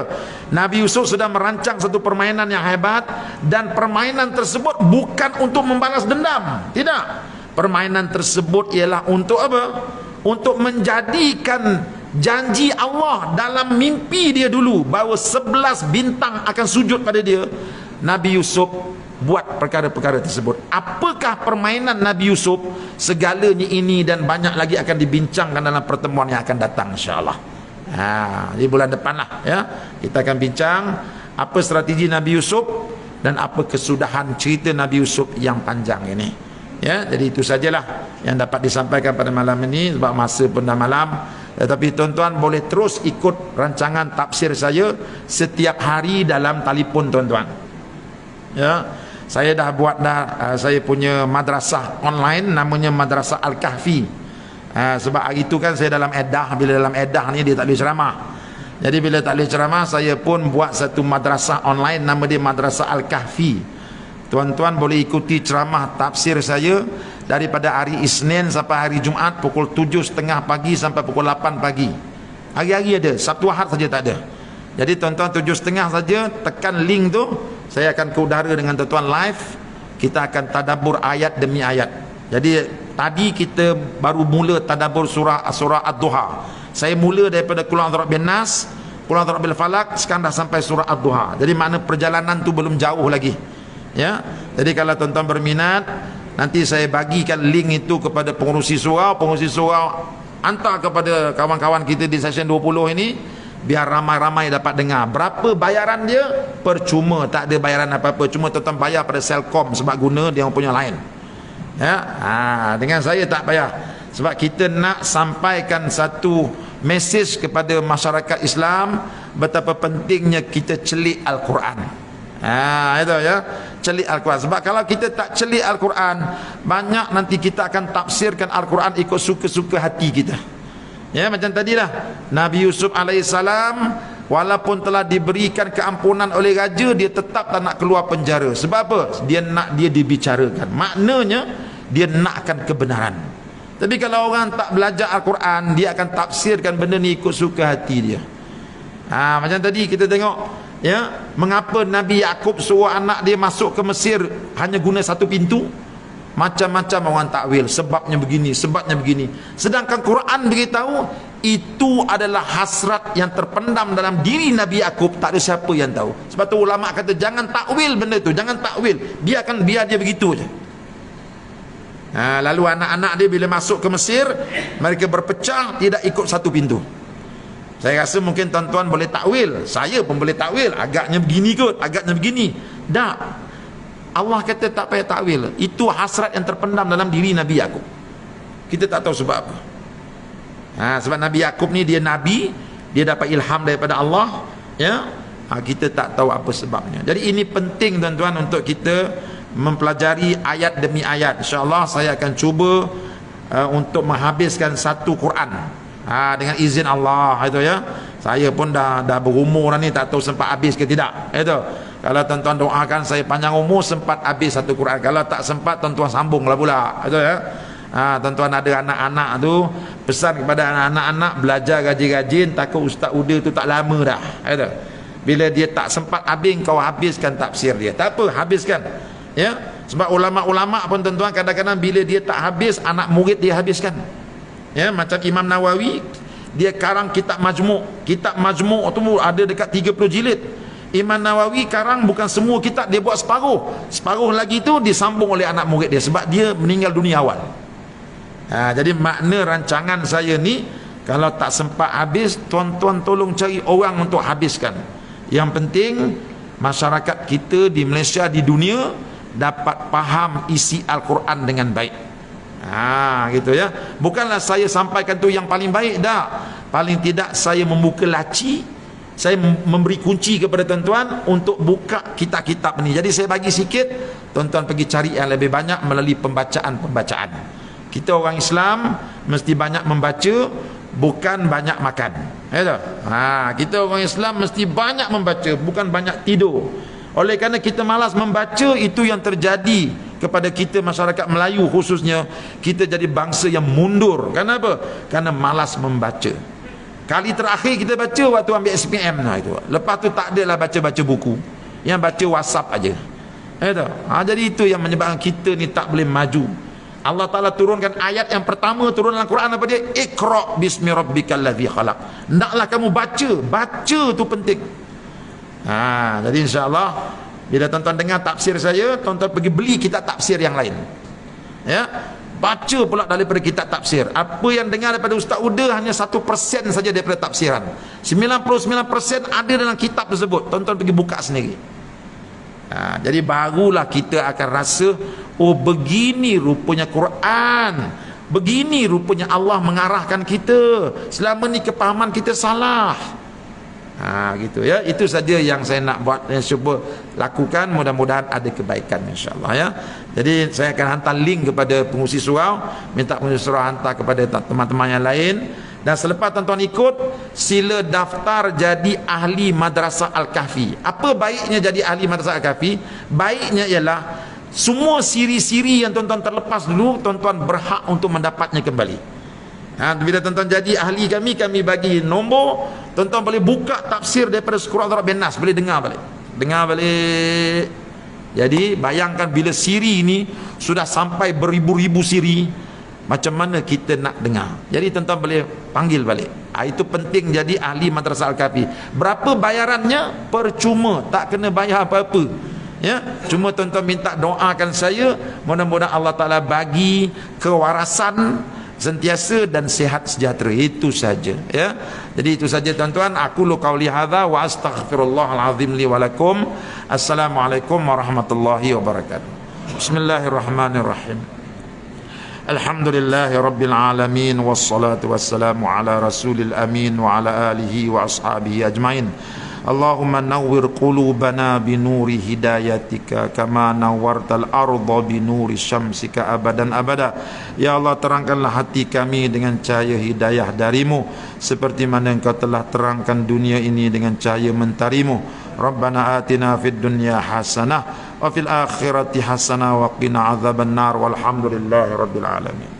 Nabi Yusuf sudah merancang satu permainan yang hebat, dan permainan tersebut bukan untuk membalas dendam. Tidak. Permainan tersebut ialah untuk apa? Untuk menjadikan janji Allah dalam mimpi dia dulu bahawa 11 bintang akan sujud pada dia. Nabi Yusuf buat perkara-perkara tersebut. Apakah permainan Nabi Yusuf? Segalanya ini dan banyak lagi akan dibincangkan dalam pertemuan yang akan datang, insya-Allah. Di bulan depan lah, ya, kita akan bincang apa strategi Nabi Yusuf dan apa kesudahan cerita Nabi Yusuf yang panjang ini, ya. Jadi itu sajalah yang dapat disampaikan pada malam ini sebab masa pun dah malam. Tetapi tuan-tuan boleh terus ikut rancangan tafsir saya setiap hari dalam telefon tuan-tuan, ya. Saya dah buat saya punya madrasah online, namanya Madrasah Al-Kahfi. Sebab hari itu kan saya dalam edah. Bila dalam edah ni dia tak boleh ceramah. Jadi bila tak boleh ceramah, saya pun buat satu madrasah online, nama dia Madrasah Al-Kahfi. Tuan-tuan boleh ikuti ceramah tafsir saya daripada hari Isnin sampai hari Jumaat pukul 7.30 pagi sampai pukul 8 pagi. Hari-hari ada, Sabtu Ahad saja tak ada. Jadi tuan-tuan 7.30 saja tekan link tu, saya akan ke udara dengan tuan-tuan live. Kita akan tadabbur ayat demi ayat. Jadi tadi kita baru mula tadabbur surah Ad-Duha. Saya mula daripada Qul a'udzu birabbin nas, Qul a'udzu birabbil falaq, sekarang dah sampai surah Ad-Duha. Jadi makna perjalanan tu belum jauh lagi, ya. Jadi kalau tuan-tuan berminat, nanti saya bagikan link itu kepada pengurusi surau. Pengurusi surau hantar kepada kawan-kawan kita di session 20 ini, biar ramai-ramai dapat dengar. Berapa bayaran dia? Percuma, tak ada bayaran apa-apa. Cuma tuan-tuan bayar pada Selcom sebab guna dia punya line, ya. Dengan saya tak payah, sebab kita nak sampaikan satu mesej kepada masyarakat Islam betapa pentingnya kita celik Al-Quran. Itu, ya, celik Al-Quran. Sebab kalau kita tak celik Al-Quran, banyak nanti kita akan tafsirkan Al-Quran ikut suka-suka hati kita, ya. Macam tadilah Nabi Yusuf alaihissalam, walaupun telah diberikan keampunan oleh raja, dia tetap tak nak keluar penjara. Sebab apa? Dia nak dia dibicarakan. Maknanya dia nakkan kebenaran. Tapi kalau orang tak belajar Al-Quran, dia akan tafsirkan benda ni ikut suka hati dia. Macam tadi kita tengok, ya, mengapa Nabi Yakub suruh anak dia masuk ke Mesir hanya guna satu pintu? Macam-macam orang takwil, sebabnya begini, sebabnya begini. Sedangkan Quran beritahu itu adalah hasrat yang terpendam dalam diri Nabi Yakub, tak ada siapa yang tahu. Sebab tu ulama kata jangan takwil benda tu, jangan takwil, biar dia begitu je. Lalu anak-anak dia bila masuk ke Mesir, mereka berpecah, tidak ikut satu pintu. Saya rasa mungkin tuan-tuan boleh takwil, saya pun boleh takwil, agaknya begini kot, agaknya begini. Tak, Allah kata tak payah takwil. Itu hasrat yang terpendam dalam diri Nabi Yakub. Kita tak tahu sebab apa. Sebab Nabi Yakub ni dia nabi, dia dapat ilham daripada Allah, ya. Kita tak tahu apa sebabnya. Jadi ini penting tuan-tuan untuk kita mempelajari ayat demi ayat. InsyaAllah saya akan cuba untuk menghabiskan satu Quran dengan izin Allah, itu ya. Saya pun dah berumur dah ni, tak tahu sempat habis ke tidak, itu. Kalau tuan-tuan doakan saya panjang umur, sempat habis satu Quran. Kalau tak sempat, tuan-tuan sambunglah pula, itu ya. Tuan-tuan ada anak-anak tu, pesan kepada anak-anak belajar rajin-rajin, takut Ustaz Uda tu tak lama dah, itu. Bila dia tak sempat habis, kau habiskan tafsir dia. Tak apa, habiskan, ya. Sebab ulama-ulama pun tuan-tuan kadang-kadang bila dia tak habis, anak murid dia habiskan, ya. Macam Imam Nawawi, dia karang kitab Majmu'. Kitab Majmu' tu ada dekat 30 jilid. Imam Nawawi karang bukan semua kitab, dia buat separuh lagi tu disambung oleh anak murid dia, sebab dia meninggal dunia awal. Jadi makna rancangan saya ni, kalau tak sempat habis, tuan-tuan tolong cari orang untuk habiskan. Yang penting masyarakat kita di Malaysia, di dunia dapat faham isi Al-Quran dengan baik. Gitu ya. Bukanlah saya sampaikan tu yang paling baik, dah. Paling tidak saya membuka laci, saya memberi kunci kepada tuan-tuan untuk buka kitab-kitab ni. Jadi saya bagi sikit, tuan-tuan pergi cari yang lebih banyak melalui pembacaan-pembacaan. Kita orang Islam mesti banyak membaca, bukan banyak makan. Kita orang Islam mesti banyak membaca, bukan banyak tidur. Oleh kerana kita malas membaca, itu yang terjadi kepada kita masyarakat Melayu khususnya. Kita jadi bangsa yang mundur. Kenapa? Kerana malas membaca. Kali terakhir kita baca waktu ambil SPM itu. Lepas tu tak adalah baca-baca buku, yang baca WhatsApp aja. Jadi itu yang menyebabkan kita ni tak boleh maju. Allah Ta'ala turunkan ayat yang pertama turun dalam Quran, apa dia? Iqra' bismi rabbikal ladzi khalaq. Hendaklah kamu baca tu penting. Jadi insyaAllah bila tuan-tuan dengar tafsir saya, tuan-tuan pergi beli kitab tafsir yang lain, ya. Baca pula daripada kitab tafsir. Apa yang dengar daripada Ustaz Uda hanya 1% saja daripada tafsiran. 99% ada dalam kitab tersebut. Tuan-tuan pergi buka sendiri. Jadi barulah kita akan rasa, oh begini rupanya Quran, begini rupanya Allah mengarahkan kita. Selama ni kepahaman kita salah. Gitu ya. Itu saja yang saya nak buat, yang cuba lakukan. Mudah-mudahan ada kebaikan insya-Allah, ya. Jadi saya akan hantar link kepada pengurusi surau, minta pengurusi surau hantar kepada teman-teman yang lain. Dan selepas tuan-tuan ikut, sila daftar jadi ahli Madrasah Al-Kahfi. Apa baiknya jadi ahli Madrasah Al-Kahfi? Baiknya ialah semua siri-siri yang tuan-tuan terlepas dulu, tuan-tuan berhak untuk mendapatnya kembali. Bila tuan-tuan jadi ahli kami bagi nombor, tuan-tuan boleh buka tafsir daripada surah Al-Darab bin Nas, boleh dengar balik. Jadi bayangkan bila siri ini sudah sampai beribu-ribu siri, macam mana kita nak dengar. Jadi tuan-tuan boleh panggil balik. Itu penting jadi ahli Madrasah Al-Kahfi. Berapa bayarannya? Percuma, tak kena bayar apa-apa, ya. Cuma tuan-tuan minta doakan saya, mudah-mudahan Allah Ta'ala bagi kewarasan sentiasa dan sihat sejahtera. Itu saja, ya. Jadi itu saja tuan-tuan. Aku lu qauli hadza wa astaghfirullahal azim li wa lakum. Assalamualaikum warahmatullahi wabarakatuh. Bismillahirrahmanirrahim. Alhamdulillahi rabbil alamin, wassalatu wassalamu ala rasulil amin wa ala alihi wa ashabihi ajmain. Allahumma nawwir qulubana binuri hidayatika kama nawwartal arda binuri syamsika abadan abada. Ya Allah, terangkanlah hati kami dengan cahaya hidayah darimu, seperti mana engkau telah terangkan dunia ini dengan cahaya mentarimu. Rabbana atina fid dunya hasanah wa fil akhirati hasanah wa qina azaban nar walhamdulillahi rabbil alamin.